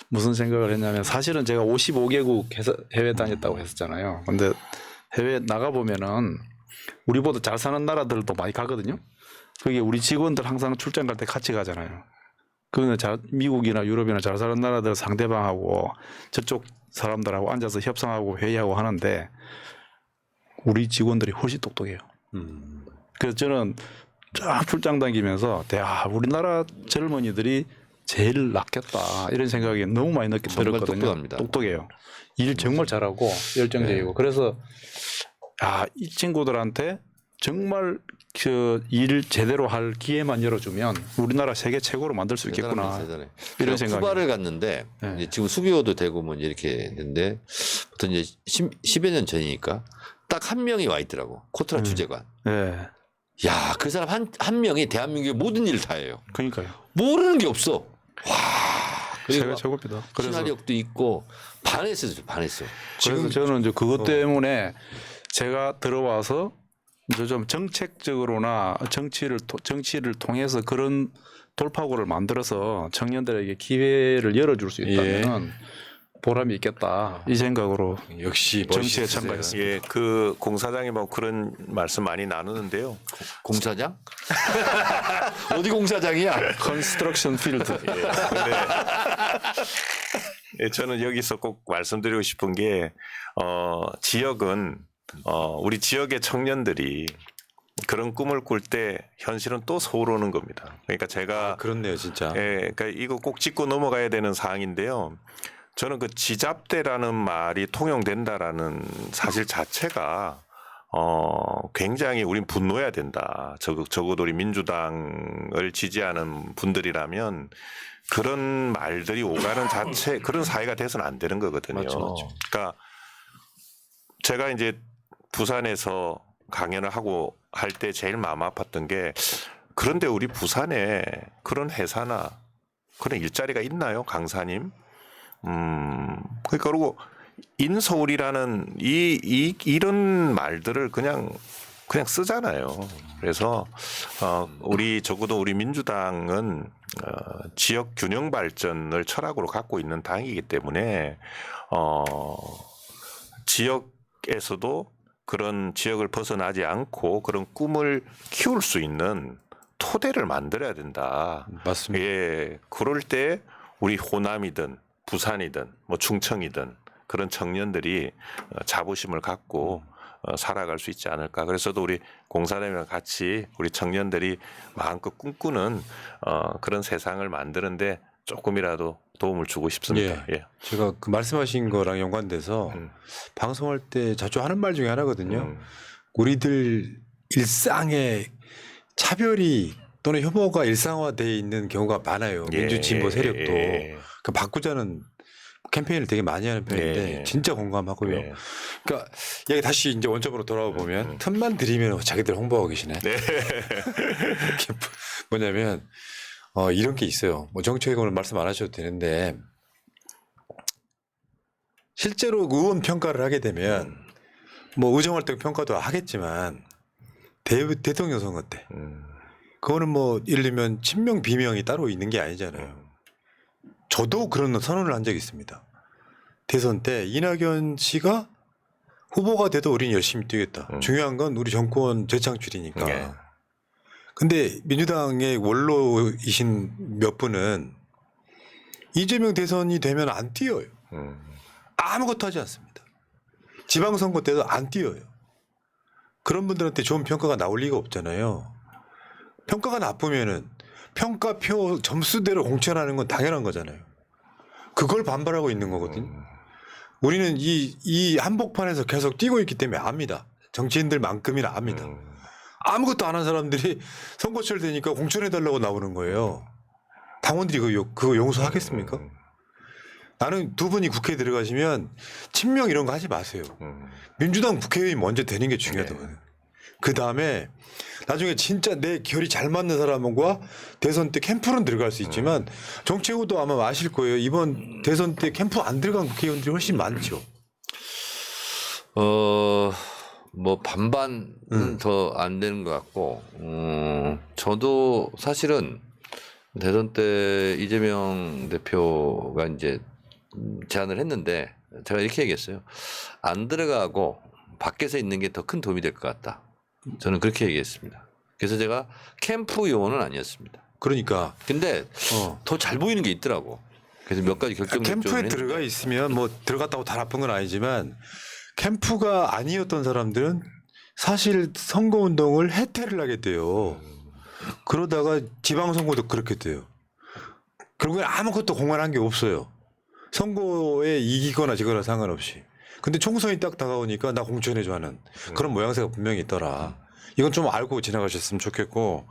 무슨 생각을 했냐면 사실은 제가 55개국 해외 다녔다고 했었잖아요. 근데 해외 나가 보면은 우리보다 잘 사는 나라들도 많이 가거든요. 그게 우리 직원들 항상 출장 갈 때 같이 가잖아요. 그거는 미국이나 유럽이나 잘 사는 나라들 상대방하고 저쪽 사람들하고 앉아서 협상하고 회의하고 하는데 우리 직원들이 훨씬 똑똑해요. 그래서 저는 쫙 출장 다니면서 우리나라 젊은이들이 제일 낫겠다 이런 생각이 너무 많이 정말 들었거든요. 똑똑합니다. 똑똑해요. 일 정말 잘하고 열정적이고 그래서 이 친구들한테 정말 그 일 제대로 할 기회만 열어주면 우리나라 세계 최고로 만들 수 있겠구나 대단해. 이런 제가 생각이. 쿠바를 갔는데 네. 이제 지금 수교도 되고 뭐 이렇게 됐는데 부터 이제 10여 년 전이니까 딱 한 명이 와 있더라고. 코트라 주재관. 네, 야, 그 사람 한 명이 대한민국의 모든 일을 다 해요. 그러니까요. 모르는 게 없어. 와. 세계 그리고 최고입니다. 그래서 친화력도 있고 반했어요. 그래서 저는 이제 그것 때문에 제가 들어와서 이제 좀 정책적으로나 정치를 통해서 그런 돌파구를 만들어서 청년들에게 기회를 열어줄 수 있다면 보람이 있겠다 이 생각으로 역시 정치에 멋있으세요. 참가했습니다. 예, 그 공사장이 뭐 그런 말씀 많이 나누는데요. 공사장? 어디 공사장이야? 컨스트럭션 필드. 예, 저는 여기서 꼭 말씀드리고 싶은 게 지역은 우리 지역의 청년들이 그런 꿈을 꿀 때 현실은 또 서울 오는 겁니다. 그러니까 제가 그렇네요 진짜. 예, 그러니까 이거 꼭 짚고 넘어가야 되는 사항인데요. 저는 그 지잡대라는 말이 통용된다라는 사실 자체가 굉장히 우린 분노해야 된다. 적어도 우리 민주당을 지지하는 분들이라면 그런 말들이 오가는 자체 그런 사회가 돼서는 안 되는 거거든요. 맞죠. 그러니까 제가 이제 부산에서 강연을 하고 할 때 제일 마음 아팠던 게 그런데 우리 부산에 그런 회사나 그런 일자리가 있나요, 강사님? 그러니까 그리고 인서울이라는 이런 말들을 그냥 쓰잖아요. 그래서 적어도 우리 민주당은 지역 균형 발전을 철학으로 갖고 있는 당이기 때문에 지역에서도 그런 지역을 벗어나지 않고 그런 꿈을 키울 수 있는 토대를 만들어야 된다. 맞습니다. 예, 그럴 때 우리 호남이든 부산이든 뭐 충청이든 그런 청년들이 자부심을 갖고 살아갈 수 있지 않을까. 그래서도 우리 공사람이랑 같이 우리 청년들이 마음껏 꿈꾸는 그런 세상을 만드는데 조금이라도 도움을 주고 싶습니다. 예. 제가 그 말씀하신 거랑 연관돼서 방송할 때 자주 하는 말 중에 하나거든요. 우리들 일상에 차별이 또는 혐오가 일상화되어 있는 경우가 많아요. 민주 진보 세력도. 그 바꾸자는 캠페인을 되게 많이 하는 편인데 진짜 공감하고요. 그러니까 여기 다시 이제 원점으로 돌아와 보면 틈만 들이면 자기들 홍보하고 계시네. 뭐냐면 이런 게 있어요. 뭐 정책을 말씀 안 하셔도 되는데 실제로 의원 평가를 하게 되면 뭐 의정활동 평가도 하겠지만 대통령 선거 때 그거는 뭐 예를 들면 친명 비명이 따로 있는 게 아니잖아요. 저도 그런 선언을 한 적이 있습니다. 대선 때 이낙연 씨가 후보가 돼도 우리는 열심히 뛰겠다. 중요한 건 우리 정권 재창출이니까. 근데 민주당의 원로이신 몇 분은 이재명 대선이 되면 안 뛰어요. 아무것도 하지 않습니다. 지방선거 때도 안 뛰어요. 그런 분들한테 좋은 평가가 나올 리가 없잖아요. 평가가 나쁘면은 평가표 점수대로 공천하는 건 당연한 거잖아요. 그걸 반발하고 있는 거거든요. 우리는 이 한복판에서 계속 뛰고 있기 때문에 압니다. 정치인들만큼이나 압니다. 아무것도 안 한 사람들이 선거철 되니까 공천해달라고 나오는 거예요. 당원들이 그거 용서하겠습니까? 나는 두 분이 국회에 들어가시면 친명 이런 거 하지 마세요. 민주당 국회의원이 먼저 되는 게 중요하다고요. 그 다음에 나중에 진짜 내 결이 잘 맞는 사람과 대선 때 캠프는 들어갈 수 있지만 정치후도 아마 아실 거예요. 이번 대선 때 캠프 안 들어간 국회의원들이 훨씬 많죠. 뭐 반반은 더 안 되는 것 같고, 저도 사실은 대선 때 이재명 대표가 이제 제안을 했는데 제가 이렇게 얘기했어요. 안 들어가고 밖에서 있는 게 더 큰 도움이 될 것 같다. 저는 그렇게 얘기했습니다. 그래서 제가 캠프 요원은 아니었습니다. 그러니까. 근데 더 잘 보이는 게 있더라고. 그래서 몇 가지 결정을 캠프에 들어가 있으면 뭐 들어갔다고 다 나쁜 건 아니지만 캠프가 아니었던 사람들은 사실 선거운동을 해태를 하게 돼요. 그러다가 지방선거도 그렇게 돼요. 결국엔 아무것도 공헌한 게 없어요. 선거에 이기거나 지거나 상관없이. 근데 총선이 딱 다가오니까 나 공천해줘 하는 그런 모양새가 분명히 있더라. 이건 좀 알고 지나가셨으면 좋겠고,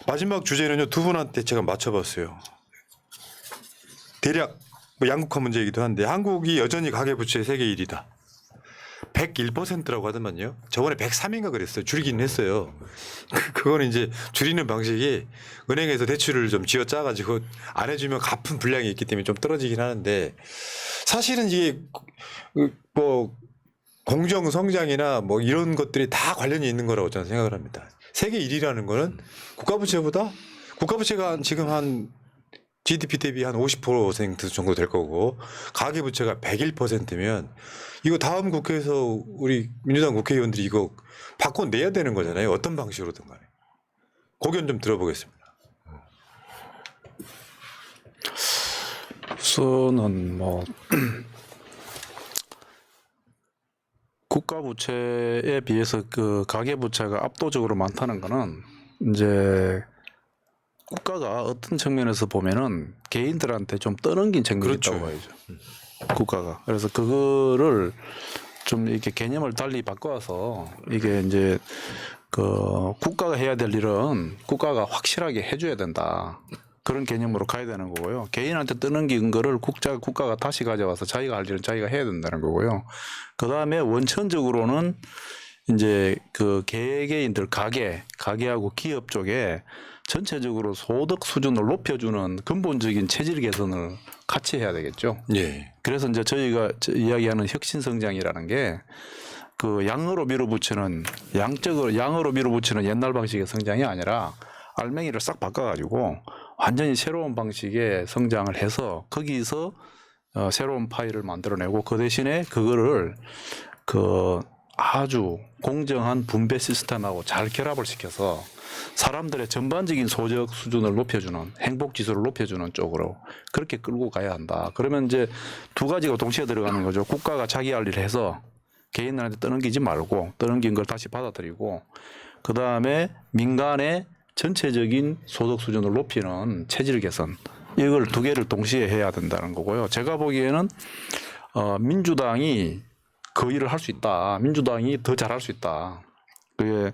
마지막 주제는요, 두 분한테 제가 맞춰봤어요. 대략 뭐 양극화 문제이기도 한데 한국이 여전히 가계부채 세계 1위다. 101%라고 하더만요. 저번에 103인가 그랬어요. 줄이긴 했어요. 그거는 이제 줄이는 방식이 은행에서 대출을 좀 쥐어짜가지고 안 해주면 갚은 분량이 있기 때문에 좀 떨어지긴 하는데, 사실은 이게 뭐 공정 성장이나 뭐 이런 것들이 다 관련이 있는 거라고 저는 생각을 합니다. 세계 1위라는 거는 국가부채가 지금 한 GDP 대비 한 50% 정도 될 거고, 가계부채가 101%면 이거 다음 국회에서 우리 민주당 국회의원들이 이거 바꿔내야 되는 거잖아요. 어떤 방식으로든 간에. 고견 좀 들어보겠습니다. 우선은 뭐 국가 부채에 비해서 그 가계 부채가 압도적으로 많다는 거는 이제 국가가 어떤 측면에서 보면은 개인들한테 좀 떠넘긴 측면이 그렇죠. 있다고 봐야죠. 국가가. 그래서 그거를 좀 이렇게 개념을 달리 바꿔서 이게 이제 그 국가가 해야 될 일은 국가가 확실하게 해줘야 된다. 그런 개념으로 가야 되는 거고요. 개인한테 떠넘긴 거를 국가가 다시 가져와서 자기가 할 일은 자기가 해야 된다는 거고요. 그 다음에 원천적으로는 이제 그 개개인들 가게하고 기업 쪽에 전체적으로 소득 수준을 높여주는 근본적인 체질 개선을 같이 해야 되겠죠. 예. 그래서 이제 저희가 이야기하는 혁신 성장이라는 게 그 양으로 밀어붙이는 양으로 밀어붙이는 옛날 방식의 성장이 아니라 알맹이를 싹 바꿔가지고 완전히 새로운 방식의 성장을 해서 거기서 새로운 파일을 만들어내고 그 대신에 그거를 그 아주 공정한 분배 시스템하고 잘 결합을 시켜서 사람들의 전반적인 소득 수준을 높여주는 행복 지수를 높여주는 쪽으로 그렇게 끌고 가야 한다. 그러면 이제 두 가지가 동시에 들어가는 거죠. 국가가 자기 할 일을 해서 개인들한테 떠넘기지 말고 떠넘긴 걸 다시 받아들이고 그 다음에 민간의 전체적인 소득 수준을 높이는 체질 개선 이걸 두 개를 동시에 해야 된다는 거고요. 제가 보기에는 민주당이 그 일을 할 수 있다. 민주당이 더 잘할 수 있다. 그게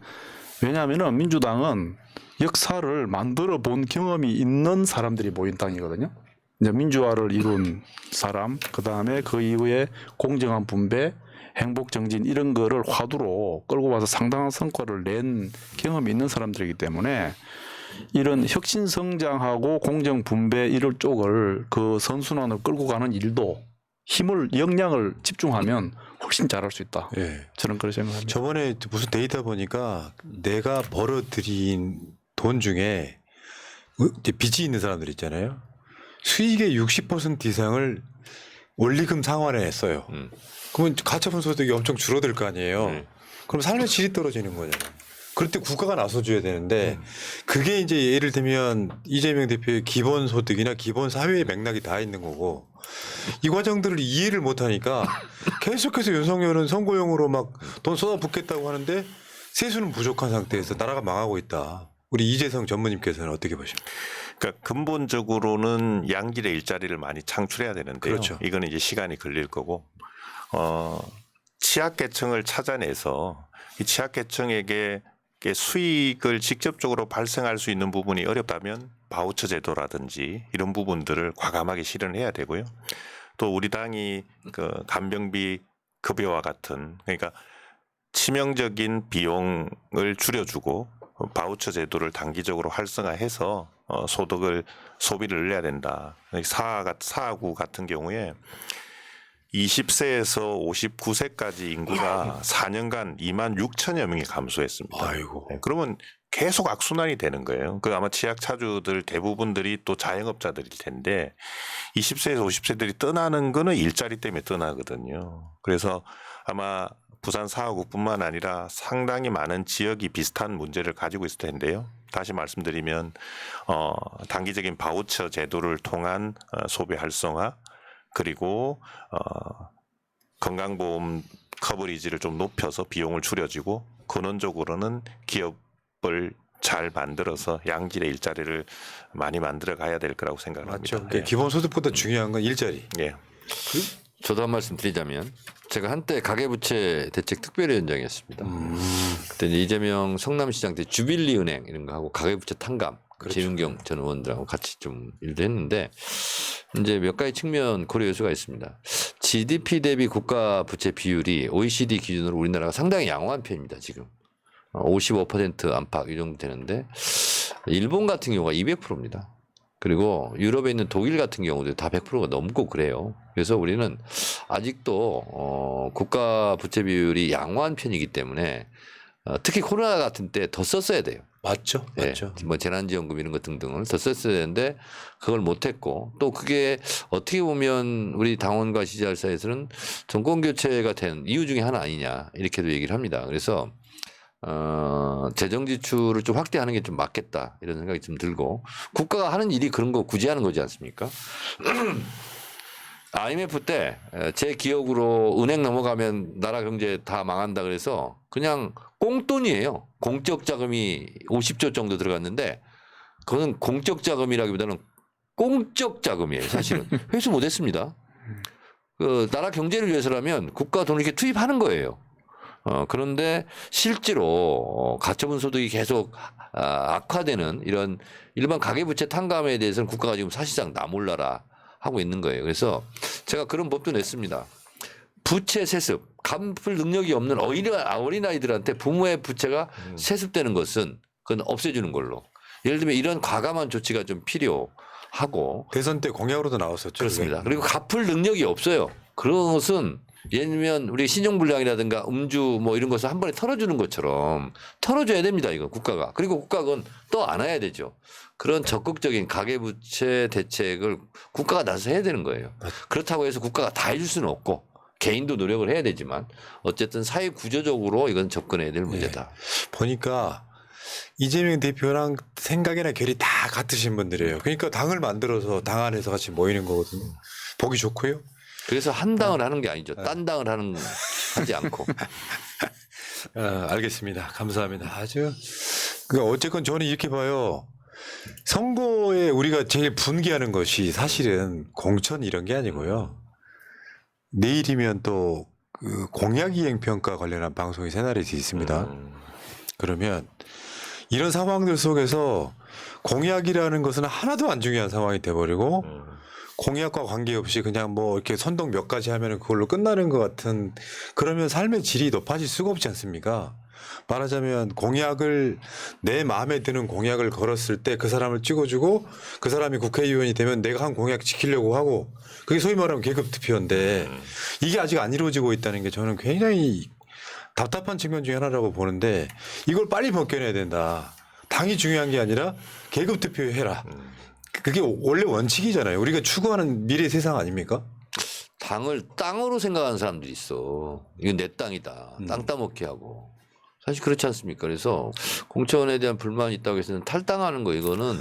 왜냐하면은 민주당은 역사를 만들어 본 경험이 있는 사람들이 모인 당이거든요. 이제 민주화를 이룬 사람, 그 다음에 그 이후에 공정한 분배, 행복 정진 이런 거를 화두로 끌고 와서 상당한 성과를 낸 경험이 있는 사람들이기 때문에 이런 혁신 성장하고 공정 분배 이런 쪽을 그 선순환을 끌고 가는 일도 힘을 역량을 집중하면 훨씬 잘할 수 있다. 예. 저는 그렇게 생각합니다. 저번에 무슨 데이터 보니까 내가 벌어들인 돈 중에 빚이 있는 사람들 있잖아요. 수익의 60% 이상을 원리금 상환에 했어요. 그러면 가처분 소득이 엄청 줄어들 거 아니에요. 그럼 삶의 질이 떨어지는 거잖아요. 그럴 때 국가가 나서줘야 되는데 그게 이제 예를 들면 이재명 대표의 기본소득이나 기본사회의 맥락이 다 있는 거고 이 과정들을 이해를 못하니까 계속해서 윤석열은 선거용으로 막 돈 쏟아붓겠다고 하는데 세수는 부족한 상태에서 나라가 망하고 있다. 우리 이재성 전무님께서는 어떻게 보십니까? 그러니까 근본적으로는 양질의 일자리를 많이 창출해야 되는데요. 그렇죠. 이거는 이제 시간이 걸릴 거고 취약계층을 찾아내서 이 취약계층에게 수익을 직접적으로 발생할 수 있는 부분이 어렵다면 바우처 제도라든지 이런 부분들을 과감하게 실현해야 되고요. 또 우리 당이 그 간병비 급여와 같은 그러니까 치명적인 비용을 줄여주고 바우처 제도를 단기적으로 활성화해서 소비를 늘려야 된다. 사하구 같은 경우에 20세에서 59세까지 인구가 4년간 2만 6천여 명이 감소했습니다. 아이고. 네, 그러면 계속 악순환이 되는 거예요. 그 아마 취약차주들 대부분들이 또 자영업자들일 텐데 20세에서 50세들이 떠나는 거는 일자리 때문에 떠나거든요. 그래서 아마 부산 사하구뿐만 아니라 상당히 많은 지역이 비슷한 문제를 가지고 있을 텐데요. 다시 말씀드리면 단기적인 바우처 제도를 통한 소비 활성화 그리고 건강보험 커버리지를 좀 높여서 비용을 줄여주고 근원적으로는 기업을 잘 만들어서 양질의 일자리를 많이 만들어 가야 될 거라고 생각합니다. 맞죠. 기본소득보다 중요한 건 일자리. 예. 저도 한 말씀 드리자면 제가 한때 가계부채 대책 특별위원장이었습니다. 그때 이재명 성남시장 때 주빌리은행 이런 거 하고 가계부채 탕감 재윤경 전 의원들하고 같이 좀 일도 했는데 이제 몇 가지 측면 고려 요소가 있습니다. GDP 대비 국가 부채 비율이 OECD 기준으로 우리나라가 상당히 양호한 편입니다. 지금 55% 안팎 이 정도 되는데 일본 같은 경우가 200%입니다. 그리고 유럽에 있는 독일 같은 경우도 다 100%가 넘고 그래요. 그래서 우리는 아직도 국가 부채 비율이 양호한 편이기 때문에 특히 코로나 같은 때 더 썼어야 돼요. 맞죠. 맞죠. 뭐 재난지원금 이런 것 등등을 더 썼어야 되는데 그걸 못했고 또 그게 어떻게 보면 우리 당원과 지지자 사이에서는 정권 교체가 된 이유 중에 하나 아니냐 이렇게도 얘기를 합니다. 그래서 재정 지출을 좀 확대하는 게 좀 맞겠다 이런 생각이 좀 들고 국가가 하는 일이 그런 거 굳이 하는 거지 않습니까? IMF 때 제 기억으로 은행 넘어가면 나라 경제 다 망한다 그래서 그냥 꽁돈이에요. 공적 자금이 50조 정도 들어갔는데 그거는 공적 자금이라기보다는 공적 자금이에요. 사실은 회수 못했습니다. 그 나라 경제를 위해서라면 국가 돈을 이렇게 투입하는 거예요. 그런데 실제로 가처분 소득이 계속 악화되는 이런 일반 가계부채 탕감에 대해서는 국가가 지금 사실상 나몰라라 하고 있는 거예요. 그래서 제가 그런 법도 냈습니다. 부채 세습, 갚을 능력이 없는 어린아이들한테 부모의 부채가 세습되는 것은 그건 없애주는 걸로. 예를 들면 이런 과감한 조치가 좀 필요하고. 대선 때 공약으로도 나왔었죠. 그렇습니다. 그게. 그리고 갚을 능력이 없어요. 그런 것은 예를 들면 우리 신용불량이라든가 음주 뭐 이런 것을 한 번에 털어주는 것처럼 털어줘야 됩니다. 이거 국가가. 그리고 국가는 또 안아야 되죠. 그런 적극적인 가계부채 대책을 국가가 나서서 해야 되는 거예요. 그렇다고 해서 국가가 다 해줄 수는 없고 개인도 노력을 해야 되지만 어쨌든 사회 구조적으로 이건 접근해야 될 문제다. 보니까 이재명 대표랑 생각이나 결이 다 같으신 분들이에요. 그러니까 당을 만들어서 당 안에서 같이 모이는 거거든요. 보기 좋고요. 그래서 한 당을 하는 게 아니죠. 딴 당을 하지 않고. 알겠습니다. 감사합니다. 아주. 그러니까 어쨌건 저는 이렇게 봐요. 선거에 우리가 제일 분개하는 것이 사실은 공천 이런 게 아니고요. 내일이면 또 그 공약이행평가 관련한 방송이 새날에서 있습니다. 그러면 이런 상황들 속에서 공약이라는 것은 하나도 안 중요한 상황이 돼버리고 공약과 관계없이 그냥 뭐 이렇게 선동 몇 가지 하면은 그걸로 끝나는 것 같은 그러면 삶의 질이 높아질 수가 없지 않습니까? 말하자면 공약을 내 마음에 드는 공약을 걸었을 때 그 사람을 찍어주고 그 사람이 국회의원이 되면 내가 한 공약 지키려고 하고 그게 소위 말하면 계급 투표인데 이게 아직 안 이루어지고 있다는 게 저는 굉장히 답답한 측면 중에 하나라고 보는데 이걸 빨리 벗겨내야 된다. 당이 중요한 게 아니라 계급 투표 해라. 그게 원래 원칙이잖아요. 우리가 추구하는 미래 세상 아닙니까? 당을 땅으로 생각하는 사람들이 있어. 이건 내 땅이다. 땅 따먹기 하고. 사실 그렇지 않습니까? 그래서 공천에 대한 불만이 있다고 해서 탈당하는 거 이거는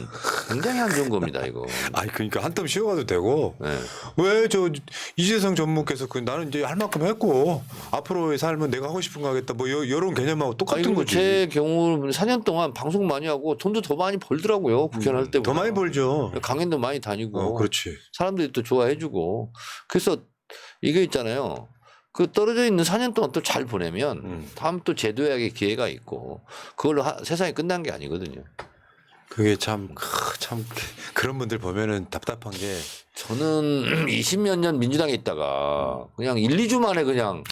굉장히 안 좋은 겁니다. 이거. 아니 그러니까 한땀 쉬어가도 되고 네. 왜 저 이재성 전무께서 나는 이제 할 만큼 했고 앞으로의 삶은 내가 하고 싶은 거 하겠다 뭐 이런 개념하고 똑같은 아니, 거지. 제 경우 4년 동안 방송 많이 하고 돈도 더 많이 벌더라고요. 국회의원 할 때보다. 더 많이 벌죠. 강연도 많이 다니고. 그렇지. 사람들이 또 좋아해주고. 그래서 이게 있잖아요. 그 떨어져 있는 4년 동안 또 잘 보내면 다음 또 제도약의 기회가 있고 그걸로 세상이 끝난 게 아니거든요. 그게 참 그런 분들 보면은 답답한 게 저는 20몇 년 민주당에 있다가 그냥 1, 2주 만에 그냥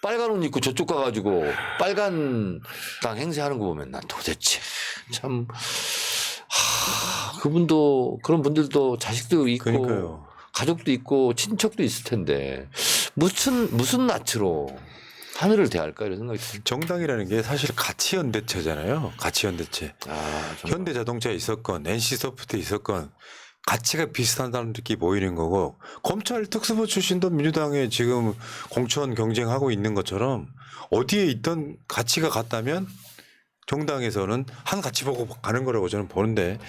빨간 옷 입고 저쪽 가가지고 빨간 당 행세하는 거 보면 난 도대체 참 그분도 그런 분들도 자식도 있고 그러니까요. 가족도 있고 친척도 있을 텐데 무슨 낯으로 하늘을 대할까 이런 생각이 듭니다. 정당이라는 게 사실 가치연대체잖아요. 가치연대체. 현대자동차에 있었건 NC소프트에 있었건 가치가 비슷한 사람들끼리 모이는 거고 검찰 특수부 출신도 민주당에 지금 공천 경쟁하고 있는 것처럼 어디에 있던 가치가 같다면 정당에서는 한 가치 보고 가는 거라고 저는 보는데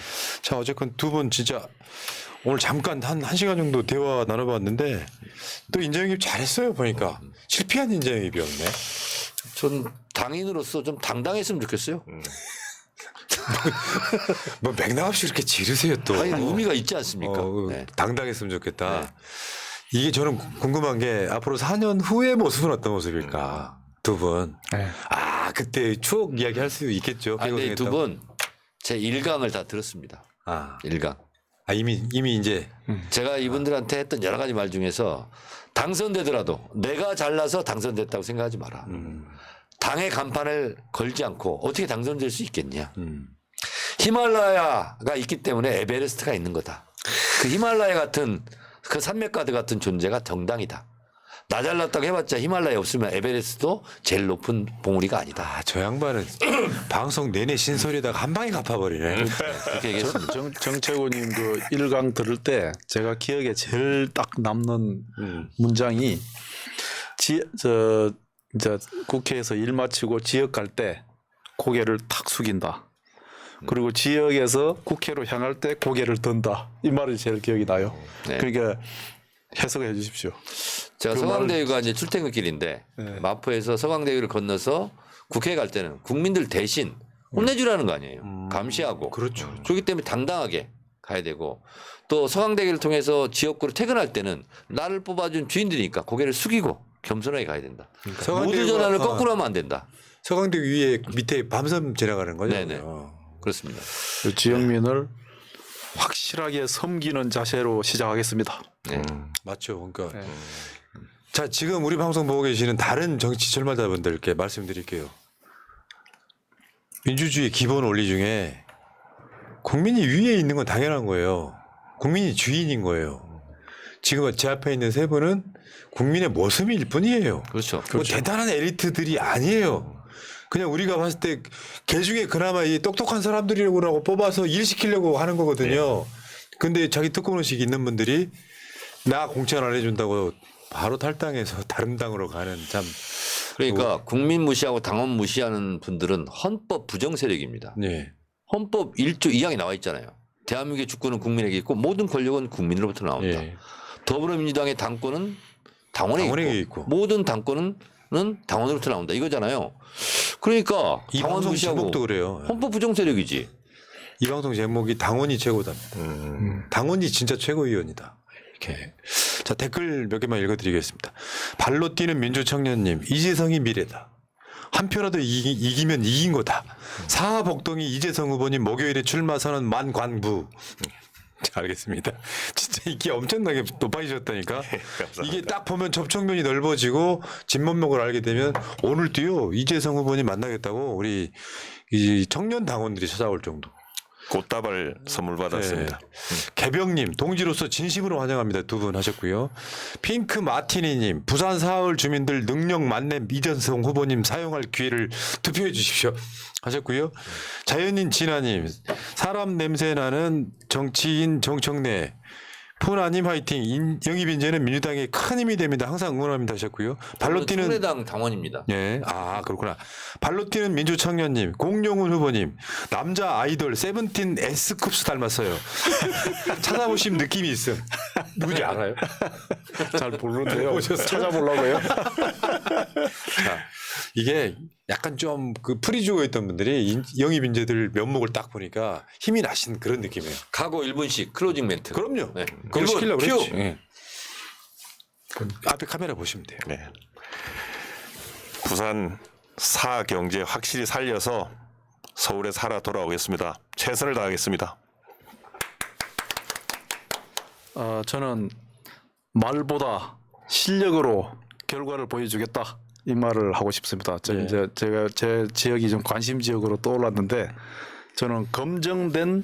자 어쨌건 두 분 진짜 오늘 잠깐 한 시간 정도 대화 나눠봤는데 또 인재영입 잘했어요 보니까 실패한 인재영입이었네. 전 당인으로서 좀 당당했으면 좋겠어요. 뭐 맥락 없이 이렇게 지르세요 또. 아니 의미가 있지 않습니까? 네. 당당했으면 좋겠다. 네. 이게 저는 궁금한 게 앞으로 4년 후의 모습은 어떤 모습일까? 두 분. 네. 아 그때 추억 이야기 할 수 있겠죠. 아니 근데 두 피고생했다고. 분 제 1강을 다 들었습니다. 아 1강. 이미 이제 제가 이분들한테 했던 여러 가지 말 중에서 당선되더라도 내가 잘나서 당선됐다고 생각하지 마라. 당의 간판을 걸지 않고 어떻게 당선될 수 있겠냐. 히말라야가 있기 때문에 에베레스트가 있는 거다. 그 히말라야 같은 그 산맥가드 같은 존재가 정당이다. 나 잘났다고 해봤자 히말라야 없으면 에베레스트도 제일 높은 봉우리가 아니다. 아 저 양반은 방송 내내 신설에다가 한 방에 갚아버리네. 그렇게 얘기했습니다. 정채구님 그 1강 들을 때 제가 기억에 제일 딱 남는 문장이 이제 국회에서 일 마치고 지역 갈 때 고개를 탁 숙인다. 그리고 지역에서 국회로 향할 때 고개를 든다. 이 말이 제일 기억이 나요. 네. 그러니까 해석해 주십시오. 제가 그 서강대교가 이제 출퇴근길인데 네. 마포에서 서강대교를 건너서 국회에 갈 때는 국민들 대신 혼내주라는 거 아니에요. 감시하고. 그렇죠. 그렇기 때문에 당당하게 가야 되고 또 서강대교를 통해서 지역구로 퇴근할 때는 나를 뽑아준 주인들이니까 고개를 숙이고 겸손하게 가야 된다. 모두 전환을 거꾸로 하면 안 된다. 서강대교 위에 밑에 밤섬 지나가는 거죠. 네네. 그렇습니다. 그 지역민을 확실하게 섬기는 자세로 시작하겠습니다. 네. 맞죠. 그러니까 네. 자 지금 우리 방송 보고 계시는 다른 정치 출마자분들께 말씀드릴게요. 민주주의 기본 원리 중에 국민이 위에 있는 건 당연한 거예요. 국민이 주인인 거예요. 지금 제 앞에 있는 세 분은 국민의 모습일 뿐이에요. 그렇죠. 뭐 대단한 엘리트들이 아니에요. 그냥 우리가 봤을 때 개 중에 그나마 이 똑똑한 사람들이라고 뽑아서 일 시키려고 하는 거거든요. 근데 자기 특권의식 있는 분들이 나 공천 안 해준다고 바로 탈당해서 다른 당으로 가는 참. 그러니까 국민 무시하고 당원 무시하는 분들은 헌법 부정 세력입니다. 네. 헌법 1조 2항에 나와 있잖아요. 대한민국의 주권은 국민에게 있고 모든 권력은 국민으로부터 나온다. 예. 더불어민주당의 당권은 당원에게 당원에게 있고, 있고. 모든 당권은 당원으로부터 나온다. 이거잖아요. 그러니까 이 당원 방송 무시하고 제목도 그래요. 헌법 부정 세력이지. 이 방송 제목이 당원이 최고답니다. 당원이 진짜 최고위원이다. 이렇게. 자 댓글 몇 개만 읽어드리겠습니다. 발로 뛰는 민주청년님 이재성이 미래다. 한 표라도 이기면 이긴 거다. 사하복동이 이재성 후보님 목요일에 출마 선언 만관부. 자, 알겠습니다. 진짜 인기 엄청나게 높아지셨다니까. 이게 딱 보면 접촉면이 넓어지고 진면목을 알게 되면 오늘도요 이재성 후보님 만나겠다고 우리 이 청년 당원들이 찾아올 정도. 꽃다발 선물 받았습니다. 개병님 동지로서 진심으로 환영합니다. 두 분 하셨고요. 핑크 마티니님 부산 사흘 주민들 능력 만렙 이재성 후보님 사용할 기회를 투표해 주십시오 하셨고요. 자연인 진아님 사람 냄새 나는 정치인 정청래 푸나님 화이팅 영입인재는 민주당에 큰 힘이 됩니다. 항상 응원합니다 하셨고요. 발로 뛰는 통일당 당원입니다. 예, 아 그렇구나. 발로 뛰는 민주청년님, 공룡훈 후보님, 남자 아이돌 세븐틴 S쿱스 닮았어요. 찾아보시면 느낌이 있음. 누군지 알아요? 잘 모르는데요. 보셨어요? 찾아보려고요. 자, 이게 약간 좀 그 풀이 죽어 있던 분들이 영입 인재들 면목을 딱 보니까 힘이 나신 그런 느낌이에요. 각오 1분씩 클로징 멘트. 그럼요. 네. 그걸 시키려고 큐! 그랬지. 예. 앞에 카메라 보시면 돼요. 네. 부산 사 경제 확실히 살려서 서울에 살아 돌아오겠습니다. 최선을 다하겠습니다. 저는 말보다 실력으로 결과를 보여주겠다 이 말을 하고 싶습니다. 네. 이제 제가 제 지역이 좀 관심 지역으로 떠올랐는데 저는 검증된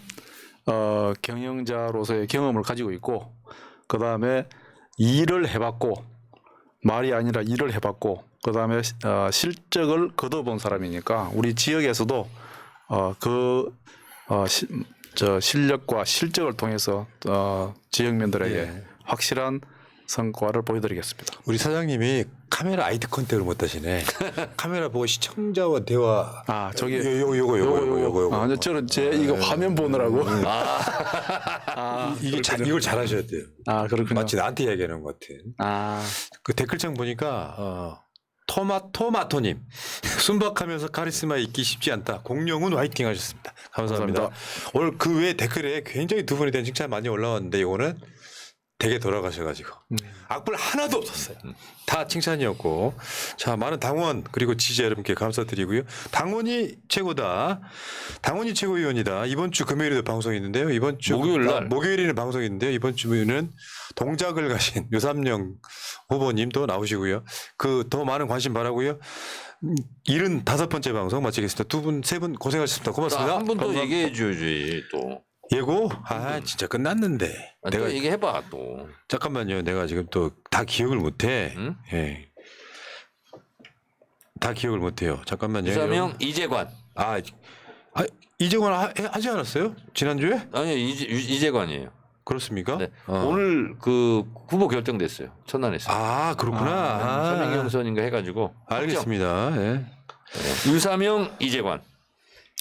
경영자로서의 경험을 가지고 있고 그 다음에 일을 해봤고 말이 아니라 일을 해봤고 그 다음에 실적을 거둬본 사람이니까 우리 지역에서도 실력과 실적을 통해서 지역민들에게 예. 확실한 성과를 보여드리겠습니다. 우리 사장님이 카메라 아이드 컨택을 못 하시네. 카메라 보고 시청자와 대화. 아 저기 요거. 아니 저는 제 이거 화면 보느라고. 이걸 잘하셔야 돼요. 아 그렇군요. 마치 나한테 이야기하는 것 같은. 아 그 댓글창 보니까 토마토님 순박하면서 카리스마 있기 쉽지 않다. 공룡은 화이팅 하셨습니다. 감사합니다. 오늘 그 외 댓글에 굉장히 두 분에 대한 칭찬 많이 올라왔는데 이거는 되게 돌아가셔가지고 악플 하나도 없었어요. 다 칭찬이었고 자 많은 당원 그리고 지지자 여러분께 감사드리고요. 당원이 최고다. 당원이 최고위원이다. 이번 주 금요일에도 방송이 있는데요. 이번 주 목요일에는 방송이 있는데요. 이번 주는 동작을 가신 유삼영 후보님도 나오시고요. 그 더 많은 관심 바라고요. 75번째 방송 마치겠습니다. 두 분 세 분 고생하셨습니다. 고맙습니다. 한 분 또 얘기해 줘야지 또. 예고? 아 진짜 끝났는데. 내가 얘기해봐 또. 잠깐만요. 내가 지금 또 다 기억을 못해. 응? 예. 다 기억을 못해요. 잠깐만요. 유사명 이재관. 이재관 하지 않았어요? 지난주에? 아니요 이재관이에요. 그렇습니까? 네. 오늘 그 후보 결정됐어요. 천안에서. 아 그렇구나. 서민경 선인가 해가지고. 알겠습니다. 예. 유사명 이재관.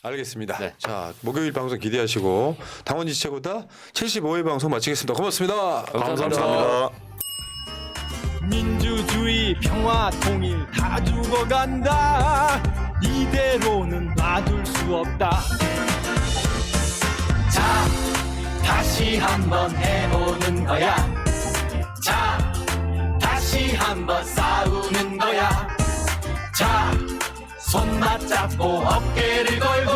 알겠습니다. 네. 자 목요일 방송 기대하시고 당원 지체보다 75회 방송 마치겠습니다. 고맙습니다. 감사합니다. 민주주의 평화 통일 다 죽어간다 이대로는 놔둘 수 없다 자 다시 한번 해보는 거야. 자, 다시 한번 싸우는 거야. 자, 손 맞잡고 어깨를 걸고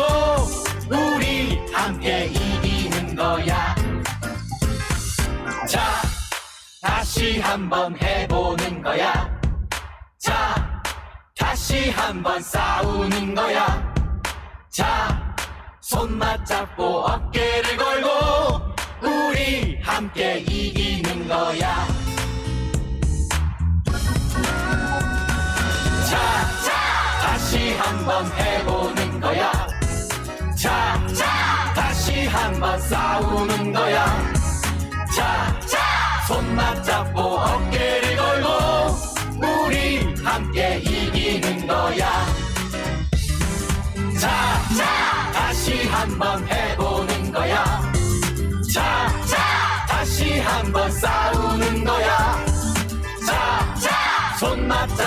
우리 함께 이기는 거야. 자, 다시 한번 해보는 거야. 자, 다시 한번 싸우는 거야. 자, 손 맞잡고 어깨를 걸고 우리 함께 이기는 거야. 자, 다시 한번 해보는 거야. 자, 다시 한번 싸우는 거야. 자, 손 맞잡고 어깨를 걸고 우리 함께 이기는 거야. 자, 다시 한번 해보는 거야. 자, 다시 한번 싸우는 거야. 자, 손 맞잡고